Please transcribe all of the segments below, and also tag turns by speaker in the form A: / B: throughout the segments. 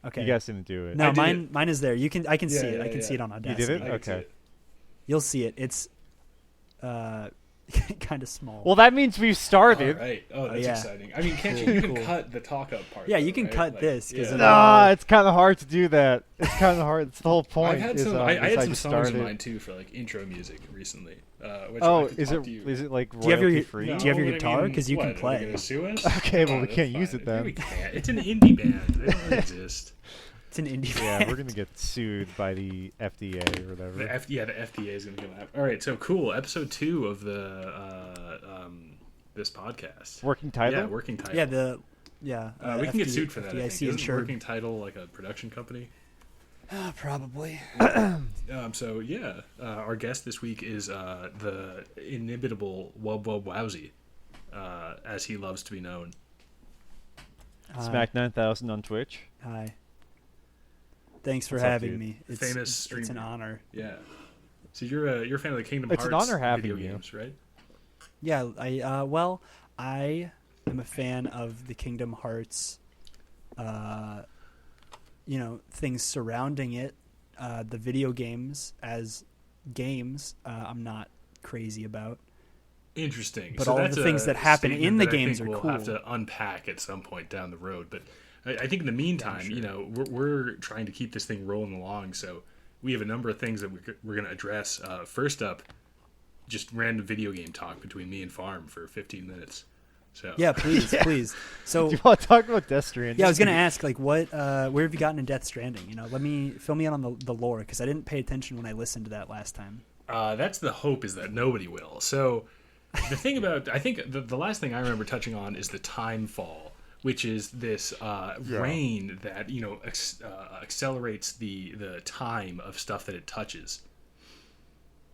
A: Okay.
B: You guys didn't do it.
A: No, mine is there. I can see it. I can
C: yeah.
A: see it on
B: You
A: Audacity.
B: did it?
C: I can see
B: Okay.
C: it.
A: You'll see it. It's kind of small.
B: Well, that means we've started.
C: All right. Oh, that's
A: yeah.
C: exciting. I mean, can't
A: Cool,
C: you can
A: cool.
C: cut the talk up part?
A: Yeah,
C: though,
A: you can
C: right?
A: cut
C: Like,
A: this, 'cause
C: yeah.
A: it'll-
B: Nah, it's kind of hard to do that. It's kind of hard. It's the whole point.
C: I've had
B: is,
C: some. I
B: is
C: had some
B: just
C: songs
B: started.
C: of mine too for like intro music recently. Which
B: Oh,
C: I could
B: is
C: talk
B: it
C: to you.
B: is it like
A: Do you have your-
B: royalty free?
A: do you have your
C: but I
A: guitar?
C: mean,
A: 'Cause you can
C: what,
A: play.
C: Are they gonna sue us?
B: Okay, well, we
C: that's
B: can't use
C: fine.
B: it then.
C: We can't. It's an indie band. They don't really exist.
A: It's an indie
B: Yeah,
A: band.
B: we're gonna get sued by the FDA or whatever.
C: The FDA is gonna come out. All right, so cool. Episode 2 of the this podcast.
B: Working title?
C: Yeah, working title. We can get sued for that. I think.
A: FDIC
C: Isn't
A: insured.
C: working title like a production company?
A: Probably.
C: So yeah, our guest this week is the inimitable wowzy, as he loves to be known.
B: Smack 9000 on Twitch.
A: Hi. Thanks for
B: What's up,
A: having
B: dude?
A: me. It's
C: Famous
A: it's an
C: streamer.
A: honor.
C: Yeah. So you're a fan of the Kingdom
B: It's an
C: Hearts
B: honor having
C: video
B: you.
C: games, right?
A: Yeah, I am a fan of the Kingdom Hearts things surrounding it. The video games as games, I'm not crazy about.
C: Interesting.
A: But
C: so
A: all of
C: that's
A: the things
C: a
A: that happen
C: statement
A: in the
C: that I
A: games
C: think
A: are
C: we'll
A: cool.
C: have to unpack at some point down the road. But I think in the meantime,
A: sure.
C: we're trying to keep this thing rolling along. So we have a number of things that we're going to address. First up, just random video game talk between me and Farm for 15 minutes. So
A: Yeah, please, please. So
B: Do you want to talk about Death Stranding?
A: yeah, I was gonna ask, like, what, where have you gotten in Death Stranding? Fill me in on the lore, because I didn't pay attention when I listened to that last time.
C: That's the hope, is that nobody will. So the thing about, I think the last thing I remember touching on is the time fall, which is this rain that accelerates the time of stuff that it touches.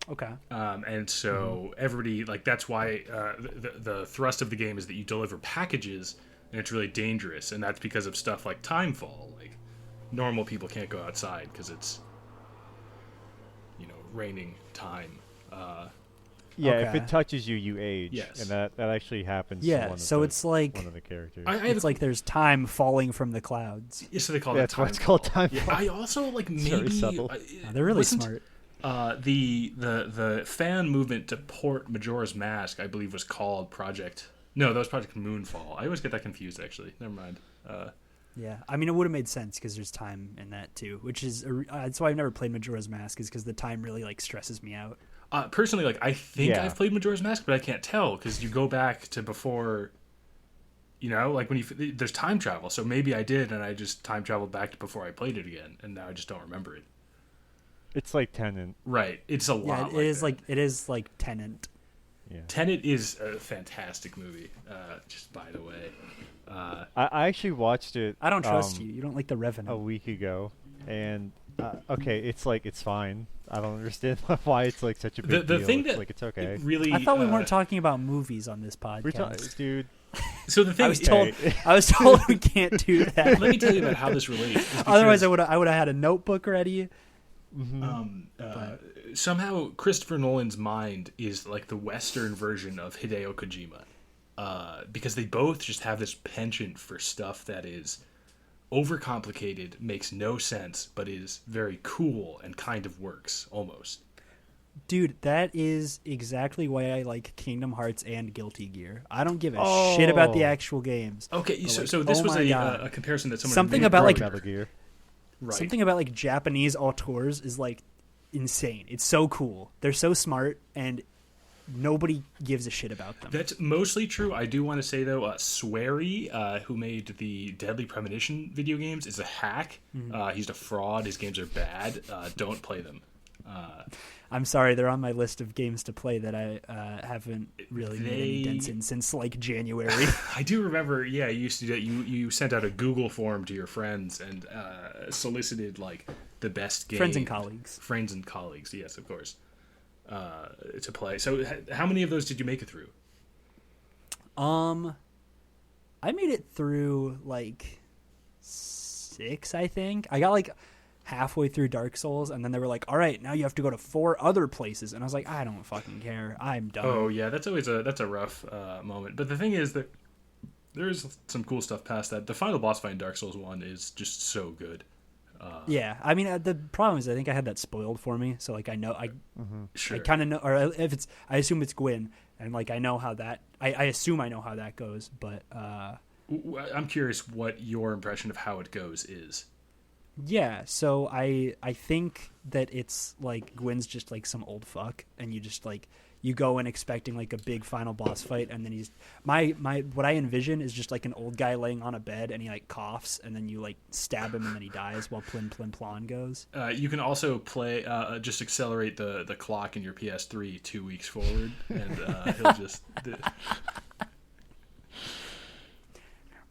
A: Okay.
C: And so everybody, like, that's why the thrust of the game is that you deliver packages, and it's really dangerous, and that's because of stuff like timefall. Like, normal people can't go outside because it's raining time.
B: Yeah, if
A: Okay.
B: it touches you, you age.
C: Yes.
B: And that actually happens to
A: Yeah,
B: one of
A: so
B: the,
A: it's like
B: one of the characters.
A: it's like there's time falling from the clouds.
C: Yeah, so they call
B: That's
C: it
B: why
C: time.
B: it's called time.
C: Yeah, I also like
B: It's very
C: maybe
B: subtle.
A: They're really
C: wasn't,
A: smart.
C: The fan movement to port Majora's Mask, I believe, was called Project. No, that was Project Moonfall. I always get that confused. Actually, never mind.
A: Yeah, I mean, it would have made sense because there's time in that too, which is that's why I've never played Majora's Mask, is because the time really like stresses me out.
C: Personally, like, I think
B: Yeah.
C: I've played Majora's Mask, but I can't tell because you go back to before. Like when there's time travel, so maybe I did, and I just time traveled back to before I played it again, and now I just don't remember it.
B: It's like Tenant.
C: Right, it's a
A: Yeah,
C: lot.
A: it is like Tenant.
B: Yeah.
C: Tenet is a fantastic movie. Just by the way,
B: I actually watched it.
A: I don't trust you. You don't like the
B: A
A: Revenant.
B: week ago, and okay, it's fine. I don't understand why it's like such a big
C: the
B: deal.
C: thing
B: It's
C: that
B: like it's okay.
C: really.
A: I thought we weren't talking about movies on this
B: We're
A: podcast.
B: dude.
C: So the thing
A: I was
C: is,
A: told I was told we can't do that.
C: let me tell you about how this relates. is
A: Otherwise,
C: because,
A: I would have had a notebook ready.
C: somehow Christopher Nolan's mind is like the Western version of Hideo Kojima, because they both just have this penchant for stuff that is overcomplicated, makes no sense, but is very cool and kind of works almost.
A: Dude, that is exactly why I like Kingdom Hearts and Guilty Gear. I don't give a shit about the actual games.
C: Okay,
A: But, like,
C: so this
A: oh
C: was
A: my God.
C: a comparison that someone
A: Something
C: made
A: about, like,
C: earlier.
B: Metal Gear.
C: Right.
A: Something about like Japanese auteurs is like insane. It's so cool. They're so smart, and nobody gives a shit about them.
C: That's mostly true. I do want to say though, Swery, who made the Deadly Premonition video games, is a hack. He's a fraud. His games are bad. Don't play them.
A: I'm sorry, they're on my list of games to play that I haven't really made any dents in since like January.
C: I do remember. Yeah, you used to do that. You sent out a Google form to your friends and solicited like the best game.
A: Friends and colleagues.
C: Friends and colleagues. Yes, of course. To play. So, how many of those did you make it through?
A: I made it through like 6, I think. I got like halfway through Dark Souls, and then they were like, all right, now you have to go to 4 other places, and I was like, I don't fucking care, I'm done.
C: Oh yeah, that's a rough moment. But the thing is that there's some cool stuff past that. The final boss fight in Dark Souls 1 is just so good.
A: Yeah, I mean, the problem is I think I had that spoiled for me, so like I
C: Sure.
A: kind of know, or if it's, I assume it's Gwyn, and like I know how that, I assume I know how that goes, but
C: I'm curious what your impression of how it goes is.
A: yeah, so I think that it's like Gwyn's just like some old fuck, and you just like you go in expecting like a big final boss fight, and then he's my what I envision is just like an old guy laying on a bed, and he like coughs, and then you like stab him, and then he dies while plin plin plon goes.
C: You can also play just accelerate the clock in your PS3 2 weeks forward, and he'll just.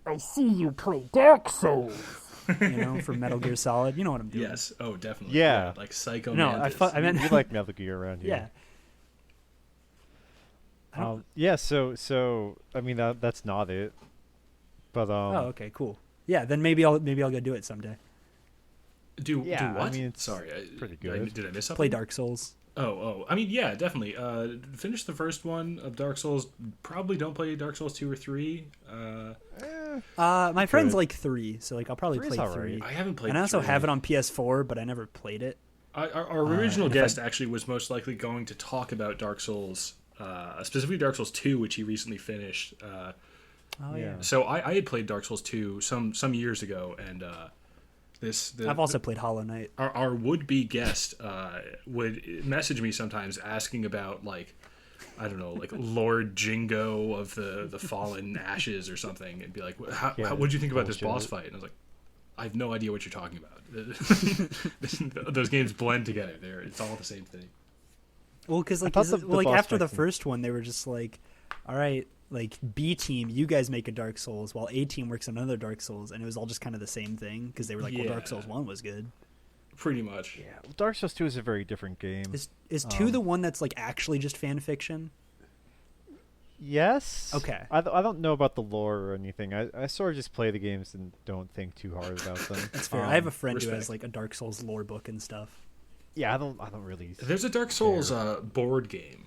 A: I see you play Dark Souls. You know, for Metal Gear Solid, you know what I'm doing.
C: Yes. Oh, definitely.
B: Yeah.
C: Like Psycho.
A: No,
C: Mantis.
A: I meant
B: We like Metal Gear around here.
A: yeah.
B: Yeah. So I mean that's not it. But
A: Oh, okay, cool. Yeah, then maybe I'll go do it someday.
C: Do what?
B: I mean, it's
C: Sorry,
B: pretty
C: Did I
B: good.
C: miss something?
A: Play Dark Souls.
C: Oh. I mean, yeah, definitely. Finish the first one of Dark Souls. Probably don't play Dark Souls 2 or 3.
A: My friends
B: Good.
A: like 3, so like I'll probably
B: Three's
A: play
B: alright.
A: 3.
C: I haven't played.
A: And I also
C: 3.
A: have it on PS4, but I never played it.
C: Our original
A: if I-
C: guest actually was most likely going to talk about Dark Souls, specifically Dark Souls 2, which he recently finished.
A: Oh
B: Yeah.
A: yeah.
C: So I had played Dark Souls 2 some years ago, and
A: I've also played Hollow Knight.
C: our would-be guest would message me sometimes asking about, like, I don't know, like Lord Jingo of the Fallen Ashes or something, and be like, what did you think about this boss fight? And I was like, I have no idea what you're talking about. Those games blend together. It's all the same thing.
A: Well, because like,
B: thought the
A: like
B: boss
A: after the
B: fights-
A: first one, they were just like, all right, like B team, you guys make a Dark Souls, while A team works on another Dark Souls, and it was all just kind of the same thing because they were like, well, Dark
C: Yeah.
A: Souls 1 was good.
C: Pretty much.
B: Yeah. Well, Dark Souls 2 is a very different game.
A: Is 2 the one that's like actually just fan fiction?
B: Yes.
A: Okay.
B: I don't know about the lore or anything. I sort of just play the games and don't think too hard about them.
A: That's fair. I have a friend who
C: respect.
A: has like a Dark Souls lore book and stuff.
B: Yeah, I don't really.
C: There's a Dark Souls board game.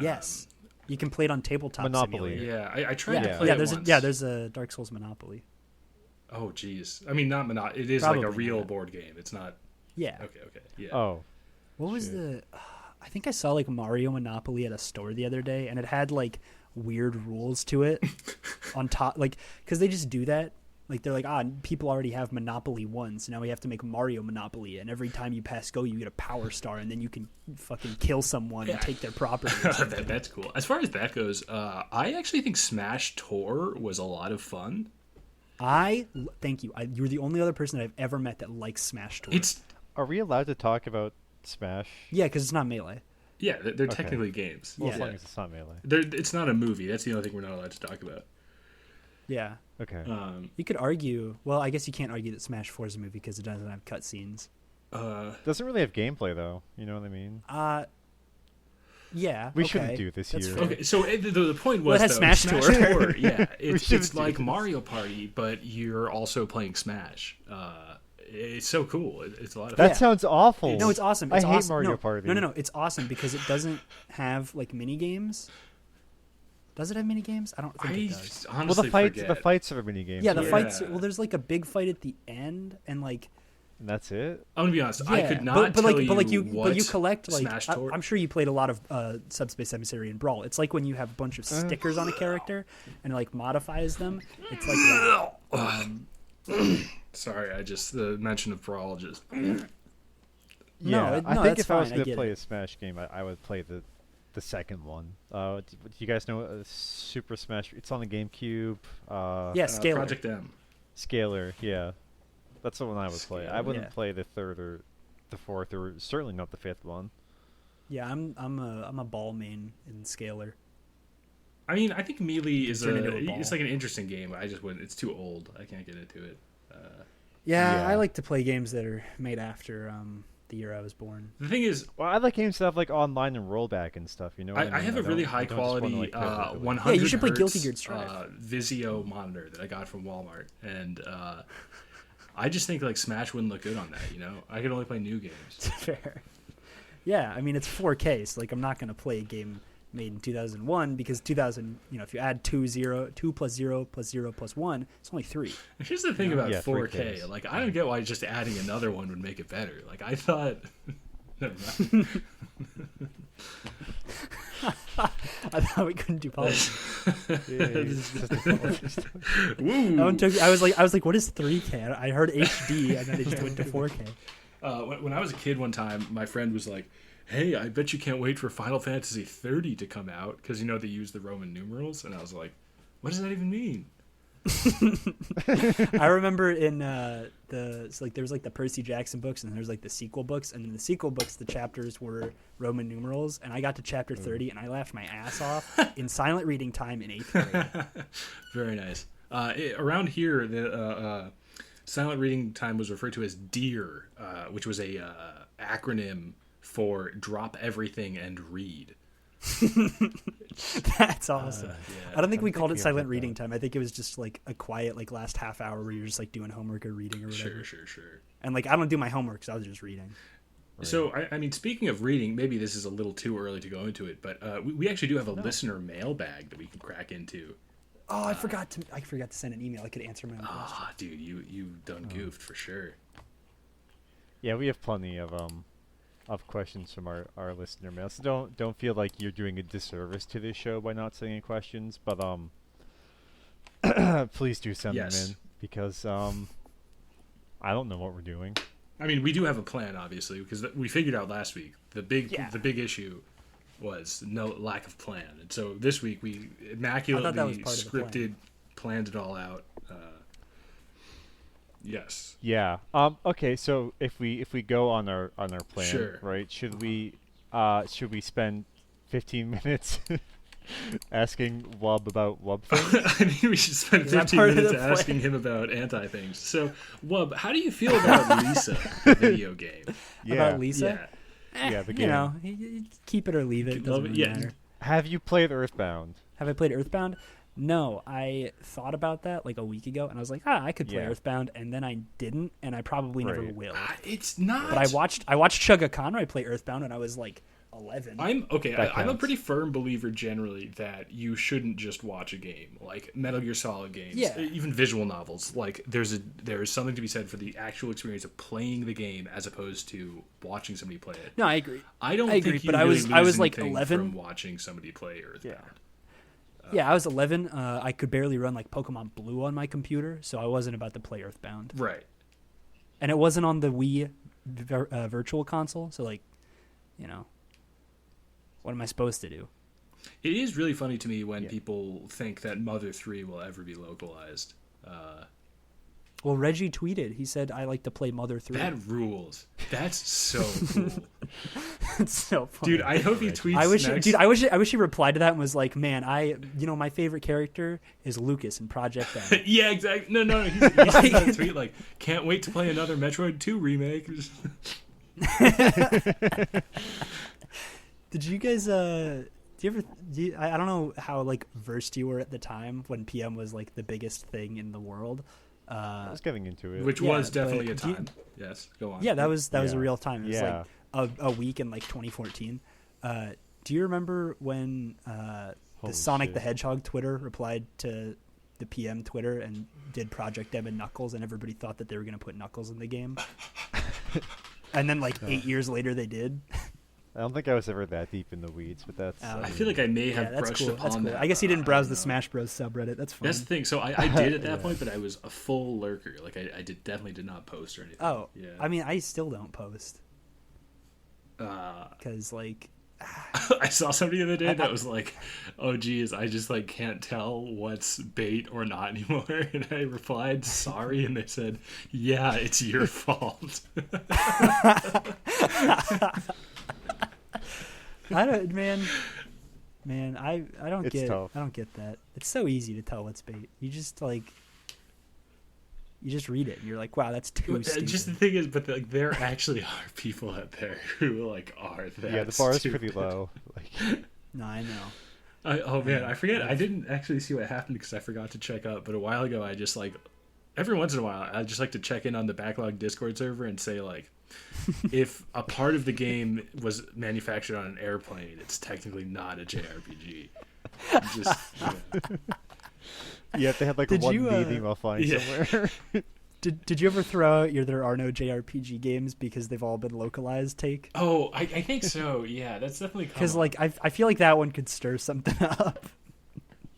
A: Yes, you can play it on Tabletop
B: Monopoly.
A: Simulator.
C: Yeah, I tried to
B: Yeah.
C: play
A: Yeah,
C: it
A: there's
C: once.
A: there's a Dark Souls Monopoly.
C: Oh, jeez. I mean, not Monopoly. It is like a
A: Probably
C: real
A: not.
C: board game. It's not.
A: Yeah.
C: Okay. Yeah.
B: Oh.
A: What was
B: Shit.
A: the? I think I saw like Mario Monopoly at a store the other day, and it had like weird rules to it on top, like because they just do that. Like they're like, people already have Monopoly 1, so now we have to make Mario Monopoly, and every time you pass go, you get a power star, and then you can fucking kill someone and take their property.
C: That's cool. As far as that goes, I actually think Smash Tour was a lot of fun.
A: Thank you. You're the only other person that I've ever met that likes Smash Tour.
B: Are we allowed to talk about Smash?
A: Yeah, because it's not Melee.
C: Yeah, they're technically games.
B: Well, as
A: Yeah.
B: long as it's not Melee.
C: It's not a movie. That's the only thing we're not allowed to talk about.
A: Yeah.
B: Okay.
A: You could argue. Well, I guess you can't argue that Smash 4 is a movie because it doesn't have cutscenes.
B: Doesn't really have gameplay though. You know what I mean?
A: Yeah.
B: We
A: okay.
B: shouldn't do this
A: That's
B: here.
A: fair.
C: Okay, so the point
A: Well,
C: was
A: it has
C: though,
A: Smash Tour.
C: Yeah,
B: shouldn't
C: it's
B: do
C: like
B: this.
C: Mario Party, but you're also playing Smash. It's so cool. It's a lot of
B: That
C: fun.
A: Yeah.
B: sounds awful.
A: No, it's awesome.
B: I
A: It's
B: hate
A: awesome.
B: Mario
A: no,
B: Party.
A: No. It's awesome because it doesn't have like mini games. Does it have mini games? I don't think it does.
B: Well,
C: Honestly
B: the
C: forget.
B: fights are mini games.
A: Yeah, the
B: right?
A: fights.
C: Yeah.
A: Well, there's like a big fight at the end, and like.
B: And that's it.
C: I'm gonna be honest. I
A: Yeah,
C: could not tell
A: but you
C: what
A: collect like
C: Smash Tour.
A: I'm sure you played a lot of Subspace Emissary and Brawl. It's like when you have a bunch of stickers on a character and it, like modifies them. It's like that.
C: Sorry, I just the mention of Brawl just.
B: Yeah,
A: No,
B: I think
A: that's
B: if I was
A: fine, I
B: going to
A: get
B: play
A: it.
B: a Smash game, I would play the second one. Do you guys know Super Smash? It's on the GameCube.
A: Yeah, Scalar.
C: Project M.
B: Scalar. Yeah, that's the one I would play. I
C: Scalar.
B: wouldn't
A: Yeah.
B: play the third or the fourth, or certainly not the fifth one.
A: Yeah, I'm a ball main in Scalar.
C: I mean, I think Melee is
A: Turn into a ball.
C: it's like an interesting game. I just wouldn't. It's too old. I can't get into it.
A: Yeah,
B: Yeah.
A: I like to play games that are made after the year I was born.
C: The thing is,
B: Well, I like games that have like online and rollback and stuff. You know, what
C: I
B: mean?
C: have a really
B: don't-
C: high
B: I don't just wanna,
C: quality
B: like, play it.
C: 100
A: Yeah, you should play
C: hertz,
A: Guilty Gear Strive.
C: Vizio monitor that I got from Walmart, and I just think like Smash wouldn't look good on that. You know, I could only play new games.
A: Fair. Yeah, I mean it's 4K, so like I'm not gonna play a game made in 2001 because 2000, if you add 2 plus 0 plus 0 plus 1, it's only 3.
C: Here's the thing about 4K.
B: 3Ks.
C: Like, I don't get why just adding another one would make it better. Like, I thought. Never mind.
A: I thought we couldn't do politics.
C: Woo.
A: That one took. I was like, what is 3K? I heard HD, and then it just went to 4K.
C: When I was a kid one time, my friend was like, hey, I bet you can't wait for Final Fantasy 30 to come out, because, they use the Roman numerals, and I was like, what does that even mean?
A: I remember in there was the Percy Jackson books, and there's the sequel books, and in the sequel books the chapters were Roman numerals, and I got to chapter 30 and I laughed my ass off in silent reading time in 8th grade.
C: Very nice. Around here, the silent reading time was referred to as DEAR, which was a acronym for drop everything and read.
A: That's awesome.
C: Yeah.
A: I don't think we called it silent reading time. I think it was just a quiet last half hour where you're just doing homework or reading or whatever.
C: Sure.
A: And I don't do my homework, so I was just reading.
C: Right. So I mean, speaking of reading, maybe this is a little too early to go into it, but we actually do have a listener mailbag that we can crack into.
A: Oh, I forgot to send an email. I could answer my own question.
C: Ah, dude, you done goofed for sure.
B: Yeah, we have plenty of questions from our listener mail. So don't feel like you're doing a disservice to this show by not sending questions, but please do send them in, because I don't know what we're doing.
C: I mean, we do have a plan, obviously, because we figured out last week the big issue was no lack of plan, and so this week we immaculately scripted, planned it all out. Yes.
B: Yeah. Okay. So if we go on our plan,
C: sure.
B: Right? Should we spend 15 minutes asking Wub about Wub things?
C: I mean, we should spend 15 minutes asking him about anti things. So, Wub, how do you feel about Lisa, the video game?
A: Yeah. About Lisa?
B: Yeah. The game.
A: You keep it or leave it. Doesn't really matter.
B: Have you played Earthbound?
A: Have I played Earthbound? No, I thought about that a week ago, and I was like, I could play Earthbound, and then I didn't, and I probably never will.
C: It's not.
A: But I watched Chugga Conroy play Earthbound, and I was 11.
C: I'm a pretty firm believer generally that you shouldn't just watch a game, like Metal Gear Solid games, even visual novels. Like there is something to be said for the actual experience of playing the game as opposed to watching somebody play it.
A: No, I agree.
C: I think you
A: but
C: really
A: I was
C: lose anything
A: 11
C: from watching somebody play Earthbound.
A: Yeah, I was 11. I could barely run Pokemon Blue on my computer, so I wasn't about to play Earthbound.
C: Right.
A: And it wasn't on the Wii Virtual Console, so what am I supposed to do?
C: It is really funny to me when people think that Mother 3 will ever be localized.
A: Well, Reggie tweeted. He said, I like to play Mother 3.
C: That rules. That's so cool.
A: It's so funny.
C: Dude, I hope he tweets
A: I wish he replied to that and was like, man, my favorite character is Lucas in Project M.
C: Yeah, exactly. No. He said that in a tweet can't wait to play another Metroid 2 remake.
A: Did you guys, I don't know how, versed you were at the time when PM was, the biggest thing in the world.
B: I was getting into it.
C: Which was definitely a time. Yes, go on.
A: Yeah, that was a real time. It was a week in 2014. Do you remember when the Sonic the Hedgehog Twitter replied to the PM Twitter and did Project M and Knuckles, and everybody thought that they were going to put Knuckles in the game? And then 8 years later they did.
B: I don't think I was ever that deep in the weeds, but that's...
C: I feel like I may have brushed upon that.
A: I guess he didn't browse the Smash Bros. Subreddit. That's fine.
C: That's the thing. So I did at that point, but I was a full lurker. I definitely did not post or anything.
A: Oh, yeah. I mean, I still don't post. Because,
C: I saw somebody the other day that was like, oh, geez, I just, can't tell what's bait or not anymore. And I replied, sorry. And they said, yeah, it's your fault.
A: I don't get
B: tough.
A: I don't get that. It's so easy to tell what's bait. You just you just read it and you're like, wow, that's too stupid.
C: Just the thing is, but there actually are people out there who are that.
B: Yeah, the bar is pretty low.
A: No, I know.
C: I forget. I didn't actually see what happened because I forgot to check up. But a while ago, I just every once in a while, I just like to check in on the backlog Discord server and say if a part of the game was manufactured on an airplane, it's technically not a JRPG. Just,
B: Yeah, they had like
A: Did
B: one
A: you,
B: meeting while flying somewhere.
A: Did you ever throw out your there are no JRPG games because they've all been localized take?
C: Oh, I think so. Yeah, that's definitely
A: Because like I feel like that one could stir something up.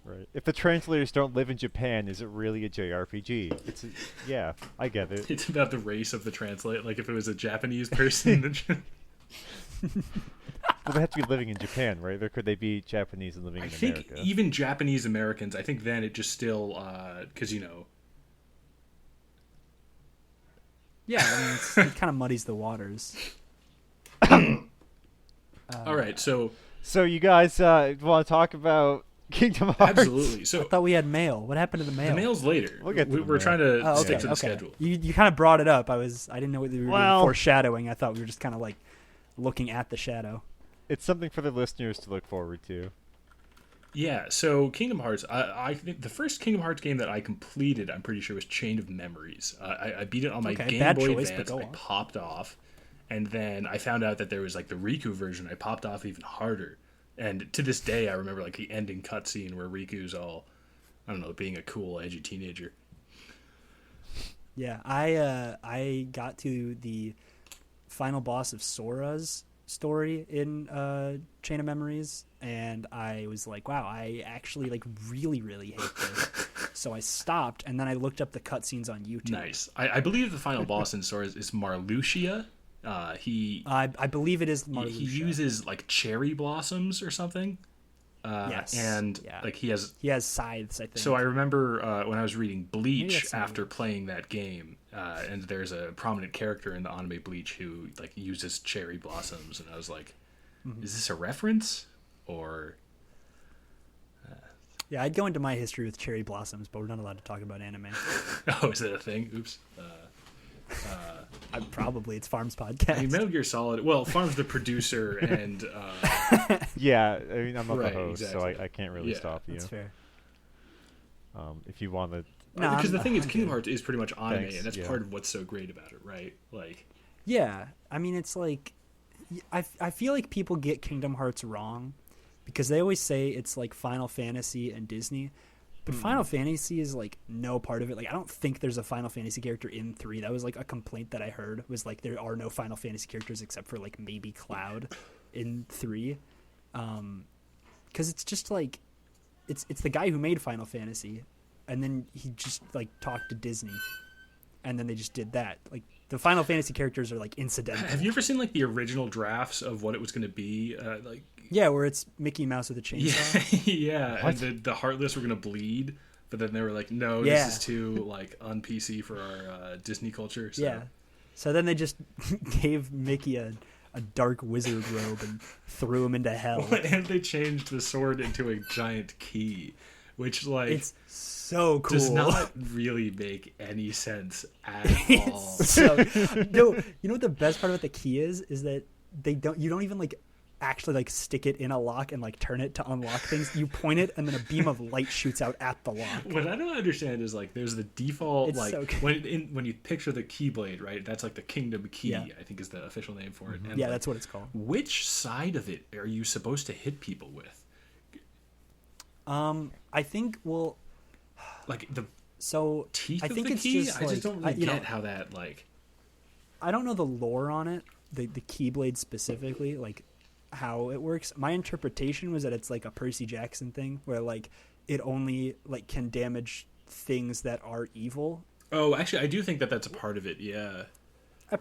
B: Right. If the translators don't live in Japan, is it really a JRPG? Yeah, I get it.
C: It's about the race of the translate. Like if it was a Japanese person.
B: Well, they have to be living in Japan, right? Or could they be Japanese and living
C: I
B: in
C: think
B: America?
C: even Japanese Americans, I think then it just still, because,
A: Yeah, I mean, it kind of muddies the waters.
C: all right, so.
B: So you guys want to talk about Kingdom Hearts?
C: Absolutely.
A: I
C: So
A: thought we had mail. What happened to the mail?
C: the mail's later.
B: We'll get to the
C: We're
B: mail.
C: trying to
A: Oh,
C: stick
A: okay,
C: to the
A: okay.
C: schedule.
A: You kind of brought it up. I didn't know what you were
B: Well-
A: doing foreshadowing. I thought we were just kind of like looking at the shadow.
B: It's something for the listeners to look forward to.
C: Yeah, so Kingdom Hearts, I think the first Kingdom Hearts game that I completed, I'm pretty sure, was Chain of Memories. I beat it on my
A: Okay,
C: Game
A: bad
C: Boy
A: choice, but
C: Advance.
A: go
C: I
A: on.
C: popped off, and then I found out that there was like the Riku version. I popped off even harder, and to this day, I remember like the ending cutscene where Riku's all, I don't know, being a cool, edgy teenager.
A: Yeah, I got to the final boss of Sora's story in Chain of Memories, and I was like, wow, I actually like really, really hate this. So I stopped, and then I looked up the cutscenes on YouTube.
C: Nice. I believe the final boss in Sora is Marluxia.
A: I believe it is Marluxia.
C: He uses like cherry blossoms or something.
A: Yes.
C: And
A: Yeah.
C: like he has
A: scythes, I think.
C: So I remember when I was reading Bleach
A: that's
C: after
A: Marluxia.
C: playing that game, and there's a prominent character in the anime Bleach who like uses cherry blossoms, and I was like, is this a reference or?
A: Yeah, I'd go into my history with cherry blossoms, but we're not allowed to talk about anime.
C: Oh, is that a thing? Oops.
A: Probably it's Farms
C: I
A: podcast.
C: mean, Metal Gear Solid. Well, Farm's the producer, and
B: Yeah, I mean, I'm not
C: Right,
B: the host,
C: exactly.
B: so I can't really
C: Yeah,
B: stop you.
A: That's fair.
B: If you want to...
A: No,
C: because the
A: I'm-
C: thing is,
A: I'm
C: Kingdom
A: good.
C: Hearts is pretty much anime,
B: Thanks,
C: and that's
B: yeah.
C: part of what's so great about it, right? Like,
A: Yeah, I mean, it's like I feel like people get Kingdom Hearts wrong because they always say it's like Final Fantasy and Disney, but Final Fantasy is like no part of it. Like, I don't think there's a Final Fantasy character in 3. That was like a complaint that I heard, was like there are no Final Fantasy characters except for like maybe Cloud in 3, because it's just like it's the guy who made Final Fantasy, and then he just like talked to Disney, and then they just did that. Like, the Final Fantasy characters are like incidental.
C: have you ever seen like the original drafts of what it was going to be? Like,
A: Yeah, where it's Mickey Mouse with a chainsaw.
C: yeah,
B: What?
C: and the Heartless were gonna bleed, but then they were like, no,
A: Yeah.
C: this is too like un PC for our Disney culture. So.
A: Yeah. So then they just gave Mickey a dark wizard robe and threw him into hell.
C: And they changed the sword into a giant key, which like
A: It's so cool.
C: does not really make any sense at all.
A: So, no, you know what the best part about the key is that you don't even like actually like stick it in a lock and like turn it to unlock things. You point it and then a beam of light shoots out at the lock.
C: What I don't understand is like there's the default
A: It's
C: like
A: so good.
C: when you picture the Keyblade, right? That's like the Kingdom Key,
A: Yeah.
C: I think is the official name for it. And
A: Yeah,
C: like,
A: that's what it's called.
C: which side of it are you supposed to hit people with?
A: I think
C: Like the
A: so
C: teeth
A: I
C: of
A: think
C: the
A: it's
C: key?
A: just
C: I just
A: like,
C: don't really
A: you
C: get
A: know,
C: how that like.
A: I don't know the lore on it, the Keyblade specifically, like how it works. My interpretation was that it's like a Percy Jackson thing where like it only like can damage things that are evil.
C: Oh, actually, I do think that that's a part of it. Yeah.
A: I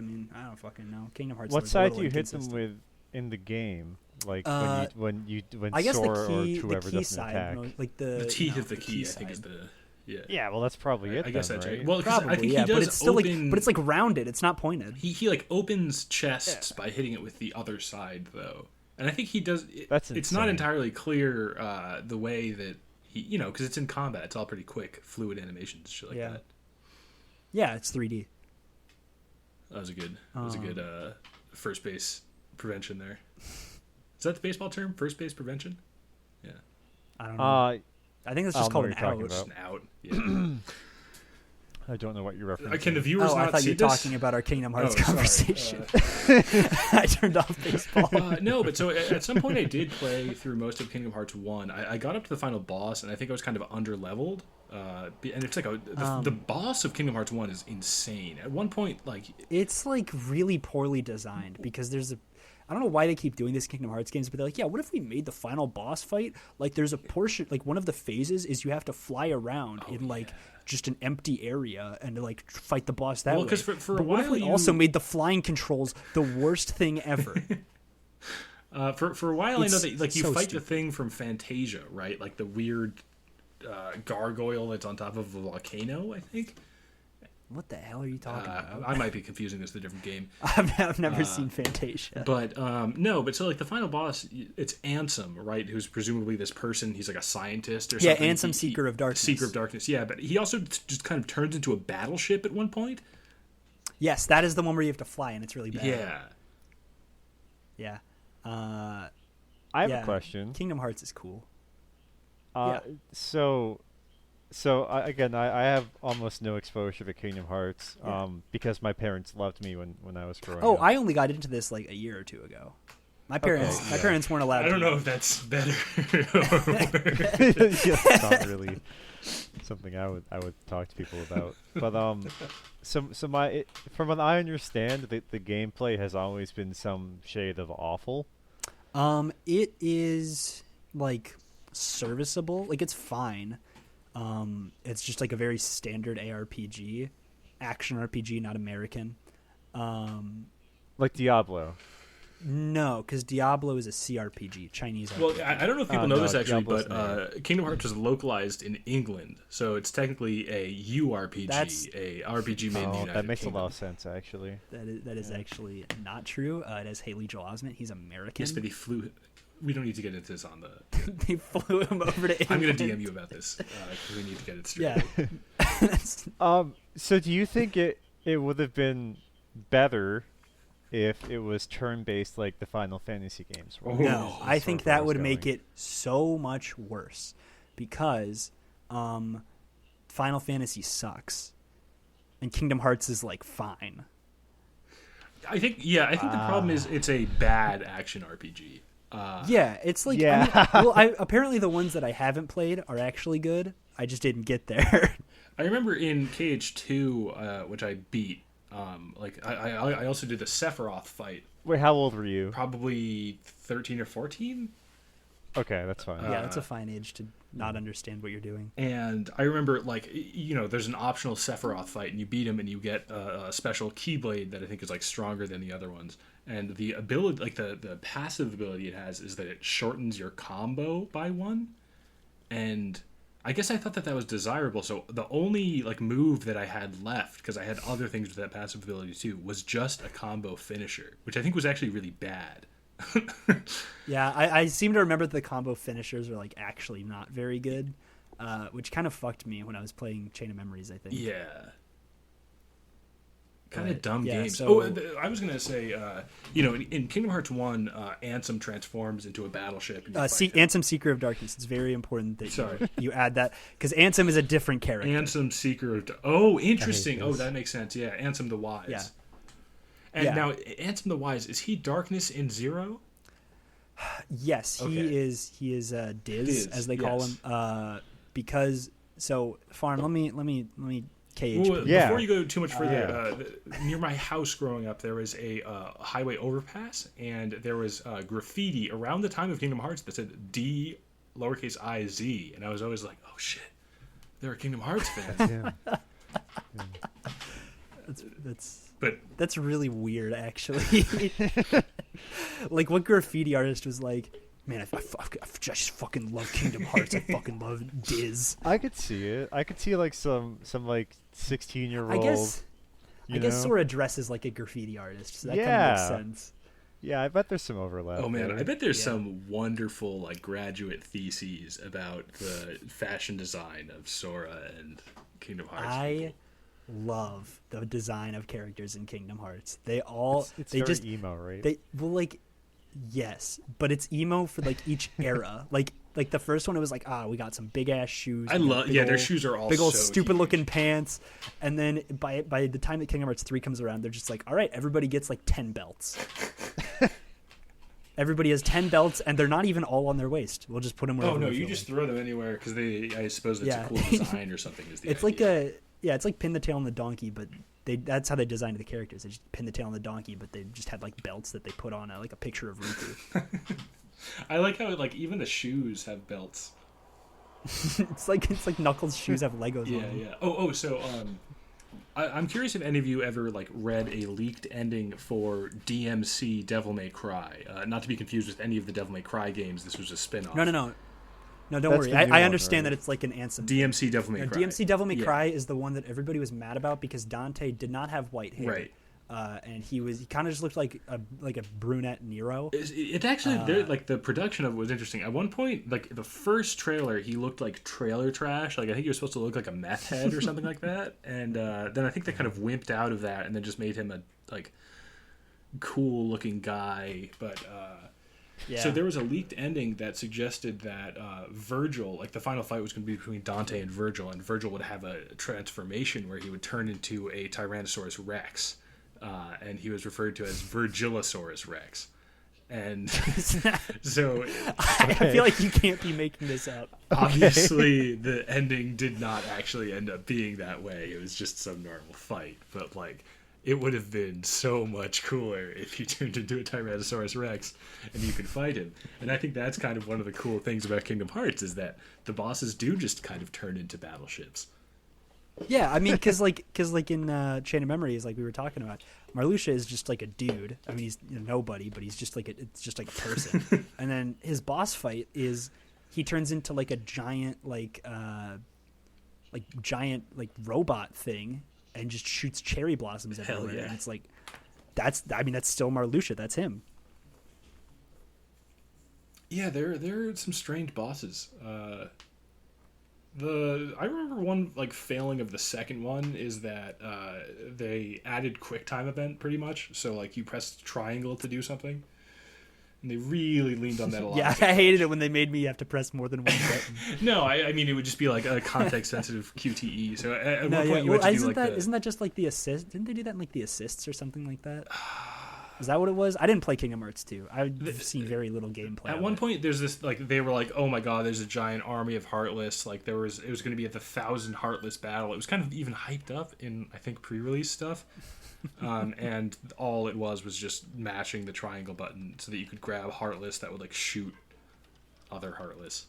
A: mean, I don't fucking know. Kingdom Hearts.
B: What
A: was a
B: side
A: little
B: do you hit them
A: inconsistent.
B: with in the game? Like
A: Uh,
B: when
A: I guess
B: Sora
A: the key,
B: or whoever
A: the key
B: doesn't
A: side,
B: attack.
A: like
C: The teeth
A: no,
C: of the key, I think, is
A: side.
C: the yeah.
B: Yeah, well, that's probably it.
C: I guess
B: then,
C: that's
B: right?
C: right. Well, 'cause
A: Probably,
C: I think
A: yeah,
C: he does
A: but it's still
C: open,
A: like, but it's like rounded. It's not pointed.
C: he like opens chests by hitting it with the other side though, and I think he does.
B: That's
C: it's not
B: insane.
C: entirely clear the way that he, because it's in combat. It's all pretty quick, fluid animations, shit like
A: Yeah.
C: that.
A: Yeah, it's 3D.
C: That was a good first base prevention there. Is that the baseball term? First base prevention? Yeah.
A: I don't know.
B: Uh,
A: I think it's
B: I
A: just
B: don't
A: called
B: know
A: an
B: what you're
A: out.
B: talking
C: Just an out. Yeah.
B: I don't know what you're referencing.
C: Can the viewers
A: Oh, I
C: not
A: thought
C: see
A: you were
C: this?
A: talking about our Kingdom Hearts
C: Oh, sorry.
A: conversation. I turned off baseball.
C: No, but so at some point I did play through most of Kingdom Hearts 1. I got up to the final boss, and I think I was kind of under-leveled. And it's like the boss of Kingdom Hearts 1 is insane. At one point, like...
A: It's like really poorly designed because there's a... I don't know why they keep doing this in Kingdom Hearts games, but they're like, yeah, what if we made the final boss fight? Like, there's a portion, like, one of the phases is you have to fly around in, like, just an empty area and, like, fight the boss that way.
C: Well, because for
A: but
C: a
A: what if
C: while
A: we also made the flying controls the worst thing ever?
C: For a while, I know that, like, you
A: so
C: fight the
A: stupid.
C: thing from Fantasia, right? Like, the weird gargoyle that's on top of a volcano, I think.
A: What the hell are you talking about?
C: I might be confusing this with a different game.
A: I've never seen Fantasia.
C: But no, but so like the final boss, it's Ansem, right? Who's presumably this person. He's like a scientist or
A: Yeah,
C: something.
A: Ansem, Seeker of Darkness.
C: Seeker of Darkness. Yeah, but he also just kind of turns into a battleship at one point.
A: Yes, that is the one where you have to fly, and it's really bad.
C: Yeah.
A: Yeah.
B: I have
A: yeah,
B: a question.
A: Kingdom Hearts is cool.
B: Uh, So again, I have almost no exposure to Kingdom Hearts because my parents loved me when I was growing
A: Oh,
B: up.
A: I only got into this like a year or two ago. My parents weren't allowed.
C: I don't
A: to.
C: know if that's better.
B: It's not really something I would talk to people about. But from what I understand, the gameplay has always been some shade of awful.
A: It is like serviceable. Like it's fine. It's just like a very standard ARPG, action RPG, not American.
B: Like Diablo.
A: No, because Diablo is a CRPG, Chinese RPG.
C: Well, I don't know if people know
B: no,
C: this actually,
B: Diablo's
C: but Kingdom Hearts was localized in England, so it's technically a URPG, a RPG made in the United
B: That makes
C: Kingdom.
B: a lot of sense, actually.
A: That is actually not true. It has Haley Joel Osment. He's American.
C: Yes, but he flew. We don't need to get into this on the.
A: They flew him over to
C: I'm
A: England.
C: going to DM you about this because we need to get it straight.
A: Yeah.
B: So do you think it would have been better if it was turn-based like the Final Fantasy games were?
A: No,
C: Oh,
A: I
B: Sort
A: think
B: of where I
A: that
B: was
A: would make
B: going.
A: it so much worse because Final Fantasy sucks and Kingdom Hearts is like fine.
C: I think the problem is it's a bad action RPG.
A: Yeah, it's like
B: Yeah.
A: apparently the ones that I haven't played are actually good. I just didn't get there.
C: I remember in KH2, which I beat. I also did the Sephiroth fight.
B: Wait, how old were you?
C: Probably 13 or 14.
B: Okay, that's fine.
A: Yeah, that's a fine age to not understand what you're doing.
C: And I remember, like, there's an optional Sephiroth fight, and you beat him, and you get a special Keyblade that I think is, like, stronger than the other ones. And the ability, like, the passive ability it has is that it shortens your combo by one. And I guess I thought that was desirable. So the only, like, move that I had left, because I had other things with that passive ability, too, was just a combo finisher, which I think was actually really bad.
A: Yeah, I seem to remember that the combo finishers are like actually not very good, which kind of fucked me when I was playing Chain of Memories, I think.
C: Yeah. Kind of
A: But,
C: dumb
A: yeah,
C: games.
A: so-
C: I was going to say, in Kingdom Hearts 1, Ansem transforms into a battleship. And you fight him.
A: Ansem, Seeker of Darkness. It's very important that
C: Sorry.
A: you add that because Ansem is a different character.
C: Ansem, Seeker of... Oh, interesting. Oh,
B: this.
C: that makes sense. Yeah, Ansem the Wise.
A: Yeah.
C: And
A: Yeah.
C: now, Ansem the Wise, is he Darkness in Zero?
A: Yes,
C: Okay.
A: he is Diz,
C: Diz,
A: as they call
C: yes.
A: him. Because Farn, let me KH.
C: Well,
B: Yeah.
C: Before you go too much further, near my house growing up, there was a highway overpass, and there was graffiti around the time of Kingdom Hearts that said D lowercase I Z, and I was always like, oh shit, they're Kingdom Hearts fans.
B: Yeah.
A: That's really weird, actually. Like, what graffiti artist was like, man, I just fucking love Kingdom Hearts. I fucking love Diz.
B: I could see it. I could see like some like 16-year-old.
A: I guess
B: you know?
A: Sora dresses like a graffiti artist, so that kind
B: Yeah.
A: of makes sense.
B: Yeah, I bet there's some overlap.
C: Oh man,
B: there.
C: I bet there's
A: Yeah.
C: some wonderful like graduate theses about the fashion design of Sora and Kingdom Hearts.
A: I
C: people.
A: love the design of characters in Kingdom Hearts. They all
B: It's
A: they
B: very
A: just
B: emo, right?
A: they well like Yes, but it's emo for like each era. Like the first one, it was like, we got some big ass shoes.
C: Their shoes are all
A: big old
C: so
A: stupid
C: huge.
A: looking pants. And then by the time that Kingdom Hearts 3 comes around, they're just like, all right, everybody gets like 10 belts. Everybody has 10 belts, and they're not even all on their waist. We'll just put them wherever.
C: Oh no,
A: we
C: you
A: feel
C: just
A: like.
C: throw them anywhere because I suppose it's a cool design or something. Is the
A: It's
C: idea.
A: it's like pin the tail on the donkey, but that's how they designed the characters. They just pin the tail on the donkey, but they just had like belts that they put on like a picture of Riku.
C: I like how like even the shoes have belts.
A: it's like Knuckles' shoes have Legos on them.
C: Yeah. So I'm curious if any of you ever like read a leaked ending for DMC Devil May Cry. Not to be confused with any of the Devil May Cry games. This was a spin-off.
A: No, don't
B: That's
A: worry.
B: the new
A: I
B: one,
A: understand
B: right?
A: that it's like an Ansem.
C: DMC Devil May Cry.
A: DMC Devil May
C: Yeah.
A: Cry is the one that everybody was mad about because Dante did not have white hair.
C: Right.
A: And he kind of just looked like a brunette Nero.
C: It actually like the production of it was interesting. At one point, like the first trailer, he looked like trailer trash. Like I think he was supposed to look like a meth head or something like that. And then I think they kind of wimped out of that and then just made him a like cool looking guy. But
A: Yeah.
C: so there was a leaked ending that suggested that Virgil, like the final fight was going to be between Dante and Virgil would have a transformation where he would turn into a Tyrannosaurus Rex. And he was referred to as Virgilosaurus Rex. And so
A: I feel like you can't be making this up.
C: obviously the ending did not actually end up being that way. It was just some normal fight. But like it would have been so much cooler if you turned into a Tyrannosaurus Rex and you could fight him. And I think that's kind of one of the cool things about Kingdom Hearts is that the bosses do just kind of turn into battleships.
A: Yeah, I mean, because in Chain of Memories, like we were talking about, Marluxia is just like a dude. I mean, he's nobody, but he's just like it's just like a person. And then his boss fight is he turns into like a giant giant robot thing and just shoots cherry blossoms
C: Hell
A: everywhere.
C: yeah.
A: And it's like that's still Marluxia. That's him.
C: Yeah, there are some strange bosses. I remember one like failing of the second one is that they added QuickTime event pretty much. So like you press triangle to do something, and they really leaned on that a lot.
A: Yeah, I hated it when they made me have to press more than one button.
C: No, I mean it would just be like a context sensitive QTE. So at one point you had to do like
A: isn't that just like the assist? Didn't they do that in like the assists or something like that? Is that what it was? I didn't play Kingdom Hearts 2. I've seen very little gameplay.
C: At one point, there's this like they were like, "Oh my God, there's a giant army of Heartless." Like it was going to be the 1,000 Heartless battle. It was kind of even hyped up in I think pre-release stuff, and all it was just mashing the triangle button so that you could grab Heartless that would like shoot other Heartless.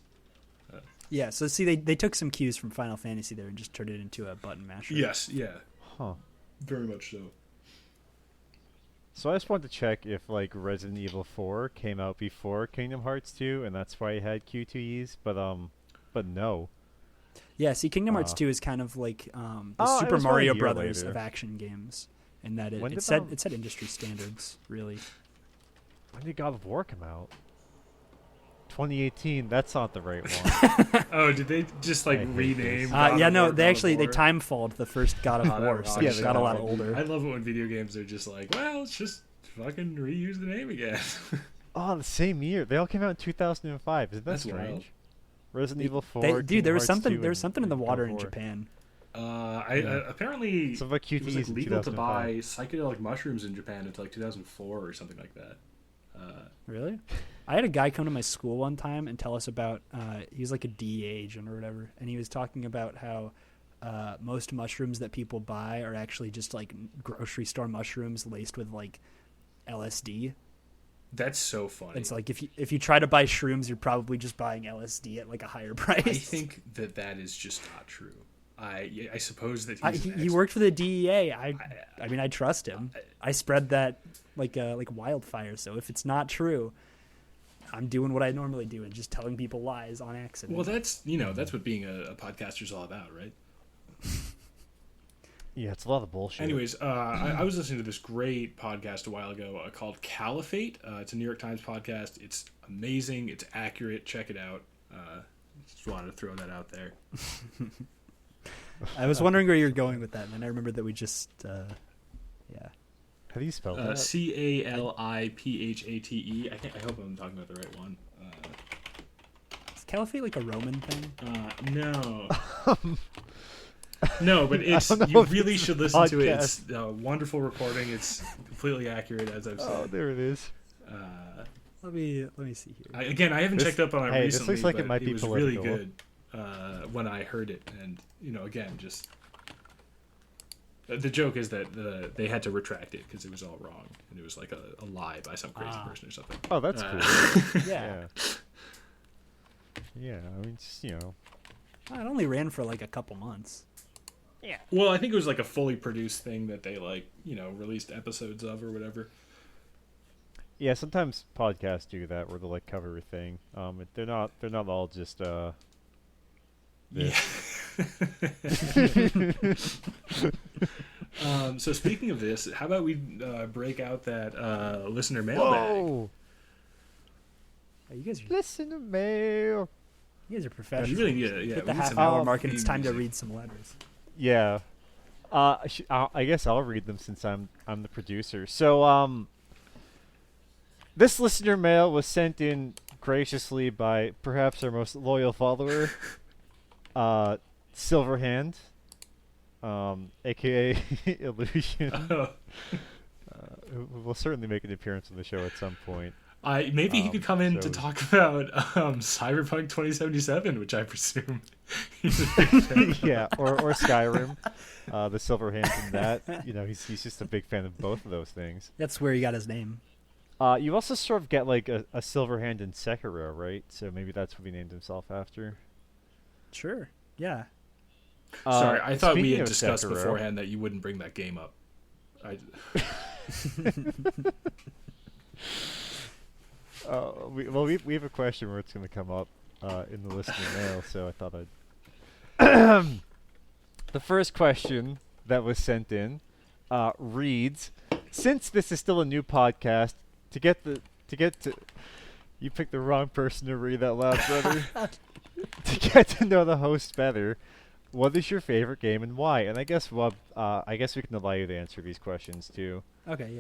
A: Yeah, so see, they took some cues from Final Fantasy there and just turned it into a button masher.
C: Yes, yeah,
B: Huh.
C: very much so.
B: So I just wanted to check if like Resident Evil 4 came out before Kingdom Hearts 2, and that's why it had Q2Es, but no.
A: Yeah, see, Kingdom Hearts 2 is kind of like the
B: it
A: Super
B: was about a
A: Mario
B: year
A: Brothers
B: later.
A: of action games, in that
B: When
A: it
B: did
A: set industry standards, really.
B: When did God of War come out? 2018. That's not the right one.
C: Oh, did they just like
B: I hate
C: rename?
B: this.
C: God
A: Yeah,
C: of
A: no,
C: War,
A: they
C: God of
A: actually
C: War?
A: time falled the first God of
C: Oh, that
A: War,
C: rocks.
A: so
B: Yeah,
A: it
B: they
A: got a lot
B: did.
A: older.
C: I love it when video games are just like, well, let's just fucking reuse the name again.
B: Oh, the same year. They all came out in 2005. Isn't that
C: That's wild.
B: strange? Resident Evil 4.
A: Dude, there was
B: Kingdom Hearts 2,
A: something in the
B: and
A: water
B: God
A: in
B: of War.
A: Japan.
C: Apparently
B: Some of our
C: it was like
B: QTEs in
C: legal to
B: 2005.
C: buy psychedelic mushrooms in Japan until like 2004 or something like that.
A: Really? I had a guy come to my school one time and tell us about he was like a DEA agent or whatever, and he was talking about how most mushrooms that people buy are actually just like grocery store mushrooms laced with like LSD.
C: That's so funny.
A: It's like if you try to buy shrooms, you're probably just buying LSD at like a higher price.
C: I think that is just not true. I suppose that
A: he worked for the DEA. I mean, I trust him. I spread that like wildfire. So if it's not true, I'm doing what I normally do and just telling people lies on accident.
C: Well, that's what being a podcaster's all about, right?
B: Yeah, it's a lot of bullshit.
C: Anyways, I was listening to this great podcast a while ago called Caliphate. It's a New York Times podcast. It's amazing. It's accurate. Check it out. Just wanted to throw that out there.
A: I was wondering where you're going with that, and then I remembered that we just, yeah.
B: How do you spell that?
C: Calipate. I hope I'm talking about the right one.
A: Is caliphate like a Roman thing?
C: No. No, but
B: don't know
C: you
B: if
C: really
B: it's a
C: should listen to it.
B: podcast.
C: It's a wonderful recording. It's completely accurate, as I've said.
B: Oh, there it is.
A: Let me see here.
C: I haven't checked up on it
B: Hey, this
C: recently,
B: looks like it
C: but
B: might be
C: was really
B: political.
C: good when I heard it. And, again, just... The joke is that they had to retract it because it was all wrong. And it was like a lie by some crazy person or something.
B: Oh, that's cool.
A: Yeah.
B: Yeah, I mean, just,
A: It only ran for like a couple months.
B: Yeah.
C: Well, I think it was like a fully produced thing that they released episodes of or whatever.
B: Yeah, sometimes podcasts do that where they'll like cover a thing. They're not all just
C: Yeah. So speaking of this, how about we break out that listener mailbag?
B: Whoa!
A: Oh, you guys
B: Listen to mail.
A: are professionals.
C: You really need it. Yeah,
A: Hit
C: we
A: the
C: need some
A: half-hour
B: um,
A: mark, and it's time to
C: music.
A: read some letters.
B: Yeah. I guess I'll read them since I'm the producer. So this listener mail was sent in graciously by perhaps our most loyal follower, Silverhand, aka Illusion, who will certainly make an appearance on the show at some point.
C: Maybe he could come in to
B: so-
C: talk about Cyberpunk 2077, which I presume he's a big fan of.
B: Yeah, or Skyrim, the Silverhand in that. He's just a big fan of both of those things.
A: That's where he got his name.
B: You also sort of get like a Silverhand in Sekiro, right? So maybe that's what he named himself after.
A: Sure. Yeah.
C: Sorry, I thought we
B: speaking
C: had
B: of
C: discussed
B: Sekiro-
C: beforehand that you wouldn't bring that game up.
B: We have a question where it's going to come up in the listener mail, so I thought I'd. The first question that was sent in reads: since this is still a new podcast, to get to, you picked the wrong person to read that loud, brother. To get to know the host better, what is your favorite game and why? And I guess we can allow you to answer these questions too.
A: Okay.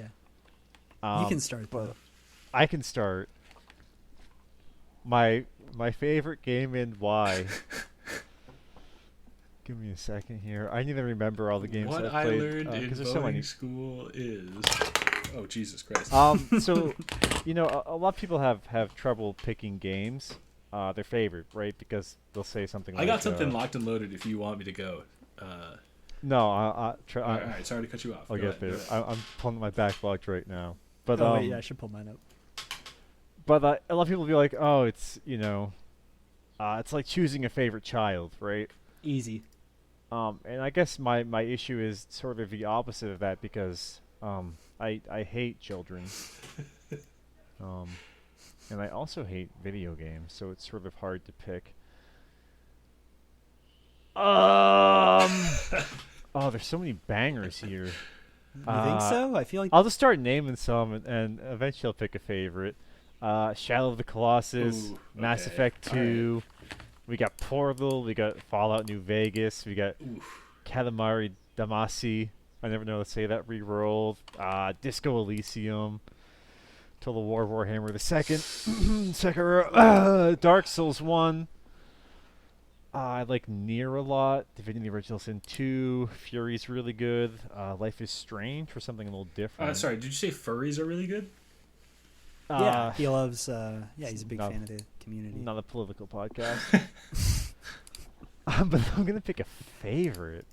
A: Yeah. You can start.
B: But I can start. My favorite game and why. Give me a second here. I need to remember all the games
C: What
B: I've
C: I
B: played.
C: learned in
B: 'cause there's so
C: boating
B: many.
C: school is... Oh, Jesus Christ.
B: So, a lot of people have trouble picking games, their favorite, right? Because they'll say something like...
C: I got something locked and loaded if you want me to go.
B: No,
C: All right, sorry to cut you off.
B: I'll
C: Go
B: get
C: ahead,
B: there.
C: go ahead.
B: I'm pulling my backlogs right now. But
A: Oh, wait, yeah, I should pull mine up.
B: But a lot of people will be like, oh, it's it's like choosing a favorite child, right?
A: Easy.
B: And I guess my issue is sort of the opposite of that because I hate children. And I also hate video games, so it's sort of hard to pick. Oh, there's so many bangers here.
A: You think so? I feel like
B: I'll just start naming some, and eventually I'll pick a favorite. Shadow of the Colossus,
C: Ooh,
B: Mass
C: okay.
B: Effect
C: All right.
B: 2. We got Portal. We got Fallout New Vegas. We got Katamari Damacy. I never know how to say that. Rerolled. Disco Elysium. Total War Warhammer the Second. Sekiro. Dark Souls 1. I like Nier a lot. Divinity Original Sin 2. Fury's really good. Life is Strange for something a little different.
C: Sorry, did you say furries are really good?
A: yeah, he loves. He's a big
B: not-
A: fan of the community.
B: Not a political podcast. But I'm going to pick a favorite.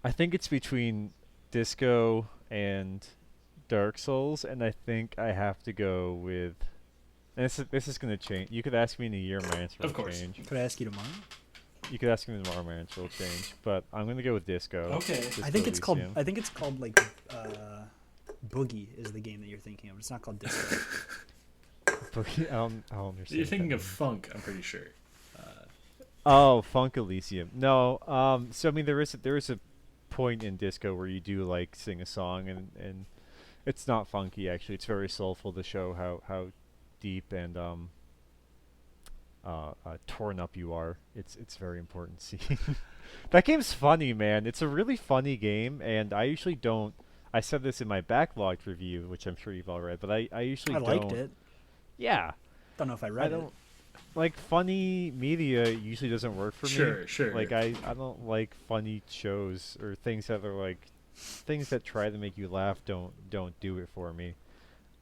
B: I think it's between Disco and Dark Souls, and I think I have to go with... And this is going to change. You could ask me in a year, my answer will
C: Of course.
B: change.
A: Could I ask you tomorrow?
B: You could ask me tomorrow, my answer will change. But I'm going to go with Disco.
C: Okay.
A: I
B: Disco
A: think it's called.
B: Elysium.
A: I think it's called like Boogie is the game that you're thinking of. It's not called Disco.
B: I don't understand.
C: You're
B: what
C: thinking
B: that
C: of
B: means.
C: funk, I'm pretty sure.
B: Oh, Funk Elysium. No, so I mean there is a point in Disco where you do like sing a song and it's not funky actually. It's very soulful to show how deep and torn up you are. It's very important scene. That game's funny, man. It's a really funny game, and I usually don't. I said this in my backlogged review, which I'm sure you've all read, but I usually
A: I
B: don't.
A: liked it.
B: Yeah.
A: Don't know if I
B: I
A: read
B: don't
A: it.
B: like funny media usually doesn't work for me.
C: Sure.
B: Like I don't like funny shows or things that are like things that try to make you laugh don't do it for me.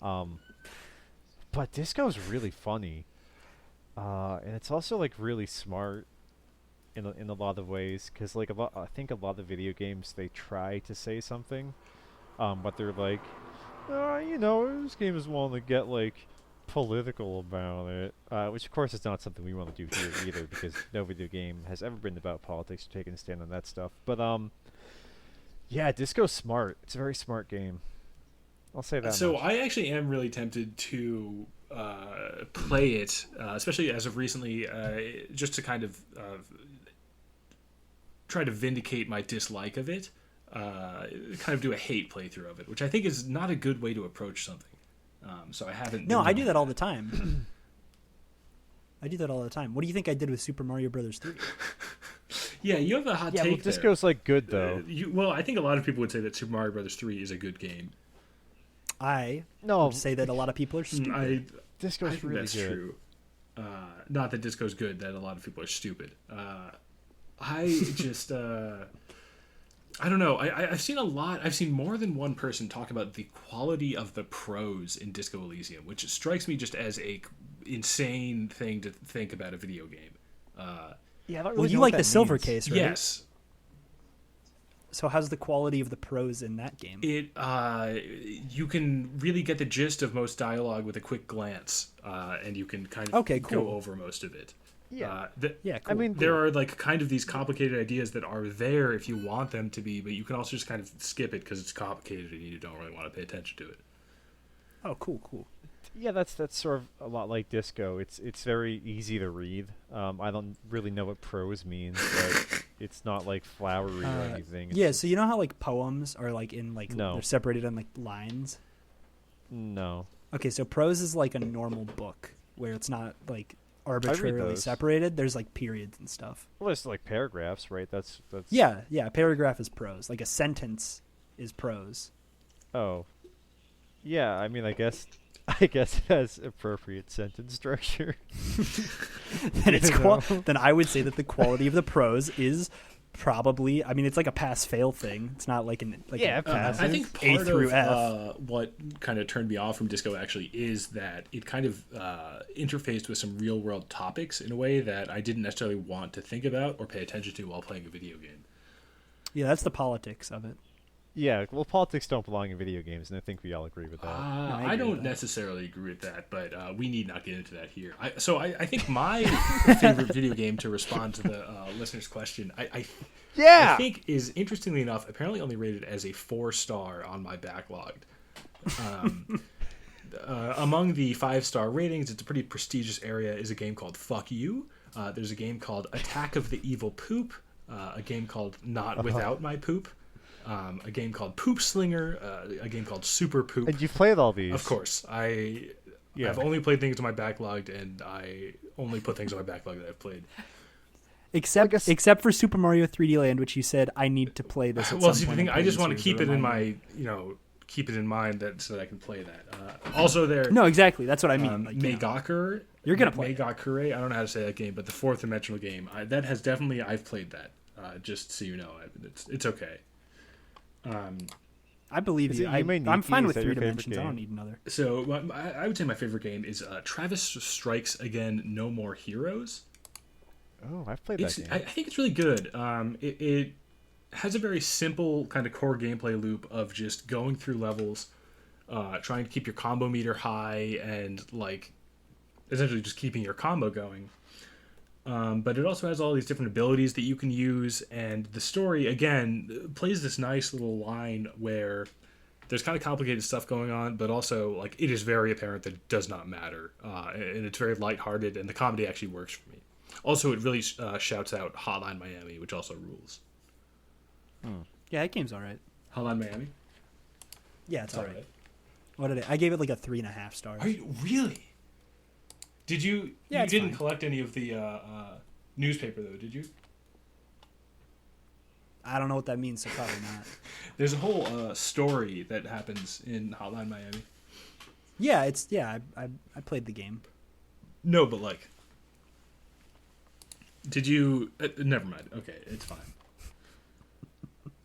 B: But Disco's really funny. And it's also like really smart in a lot of ways cuz like I think a lot of video games they try to say something but they're like this game is wanting to get like political about it, which of course is not something we want to do here either, because no video game has ever been about politics or taking a stand on that stuff. But yeah, Disco's smart. It's a very smart game. I'll say that.
C: So
B: much.
C: I actually am really tempted to play it, especially as of recently, just to kind of try to vindicate my dislike of it. Kind of do a hate playthrough of it, which I think is not a good way to approach something. So I haven't.
A: No, I do that all the time. I do that all the time. What do you think I did with Super Mario Brothers 3?
C: Yeah, you have a hot
B: Yeah,
C: take
B: well, Disco's like good though.
C: Well, I think a lot of people would say that Super Mario Brothers 3 is a good game.
A: I
B: No,
A: would say that a lot of people are stupid.
B: Disco's
C: I think
B: really
C: that's
B: good.
C: true. Not that Disco's good, that a lot of people are stupid. I just, I don't know. I've seen I've seen more than one person talk about the quality of the prose in Disco Elysium, which strikes me just as a insane thing to think about a video game.
B: Yeah, I don't
A: Well,
B: really
A: you
B: know
A: like
B: what
A: the
B: that
A: silver
B: means.
A: case, right?
C: Yes.
A: So how's the quality of the prose in that game?
C: It you can really get the gist of most dialogue with a quick glance, and you can kind of
A: Okay, cool.
C: go over most of it.
B: Yeah.
A: Yeah, cool.
B: I mean,
C: There are like kind of these complicated ideas that are there if you want them to be, but you can also just kind of skip it because it's complicated and you don't really want to pay attention to it.
A: Oh, cool.
B: yeah, that's sort of a lot like Disco. It's very easy to read. I don't really know what prose means, but it's not like flowery or anything.
A: Yeah, so you know how like poems are like in like
B: No.
A: they're separated on like lines?
B: No.
A: Okay, so prose is like a normal book where it's not like arbitrarily
B: those.
A: separated. There's like periods and stuff.
B: Well, it's like paragraphs, right? That's
A: Yeah, a paragraph is prose. Like a sentence is prose.
B: Oh. Yeah, I mean, I guess it has appropriate sentence structure.
A: Then it's
B: You know?
A: then I would say that the quality of the prose is probably, I mean, it's like a pass fail thing. It's not like
B: Yeah,
A: a,
B: pass.
C: I think
A: A
C: part
A: through
C: of
A: F.
C: what kind of turned me off from Disco actually is that it kind of interfaced with some real world topics in a way that I didn't necessarily want to think about or pay attention to while playing a video game.
A: Yeah, that's the politics of it.
B: Yeah, well, politics don't belong in video games, and I think we all agree with that.
A: I
C: I
A: agree
C: don't
A: with that.
C: necessarily agree with that, but we need not get into that here. I think my favorite video game, to respond to the listener's question, I think is, interestingly enough, apparently only rated as a 4-star on my backlogged. Among the 5-star ratings, it's a pretty prestigious area, is a game called Fuck You. There's a game called Attack of the Evil Poop, a game called Not Without My Poop, a game called Poop Slinger, a game called Super Poop.
B: And you've played all these.
C: Of course. I've only played things on my backlogged, and I only put things on my backlog that I've played.
A: Except for Super Mario 3D Land, which you said I need to play this. At
C: Well,
A: some
C: see, the
A: point
C: thing,
A: and
C: I
A: play
C: just
A: this
C: want to
A: as a
C: keep it in
A: reminder.
C: my, keep it in mind that so that I can play that. Also, there.
A: No, exactly. That's what I mean. Like,
C: Megakure.
A: You're gonna play it.
C: Megakure. I don't know how to say that game, but the fourth dimensional game. That has definitely. I've played that. Just so you know, it's okay.
A: I believe
B: Is
A: you.
B: it Yume
A: I'm
B: Nikki?
A: fine
B: Is
A: with
B: that your
A: 3
B: favorite
A: dimensions. I don't
B: game?
A: need another.
C: So I would say my favorite game is Travis Strikes Again. No More Heroes.
B: Oh, I've played that game.
C: I think it's really good. It has a very simple kind of core gameplay loop of just going through levels, trying to keep your combo meter high, and like essentially just keeping your combo going. But it also has all these different abilities that you can use, and the story again plays this nice little line where there's kind of complicated stuff going on, but also like it is very apparent that it does not matter, and it's very lighthearted, and the comedy actually works for me. Also, it really shouts out Hotline Miami, which also rules.
A: Yeah, that game's all right.
C: Hotline Miami?
A: Yeah, it's all right. What did I gave it like a 3.5 stars.
C: Are you really? Did you?
A: Yeah,
C: You
A: it's
C: didn't
A: fine.
C: collect any of the newspaper though, did you?
A: I don't know what that means, so probably not.
C: There's a whole story that happens in Hotline Miami.
A: Yeah, I played the game.
C: No, but like, did you? Never mind. Okay, it's fine.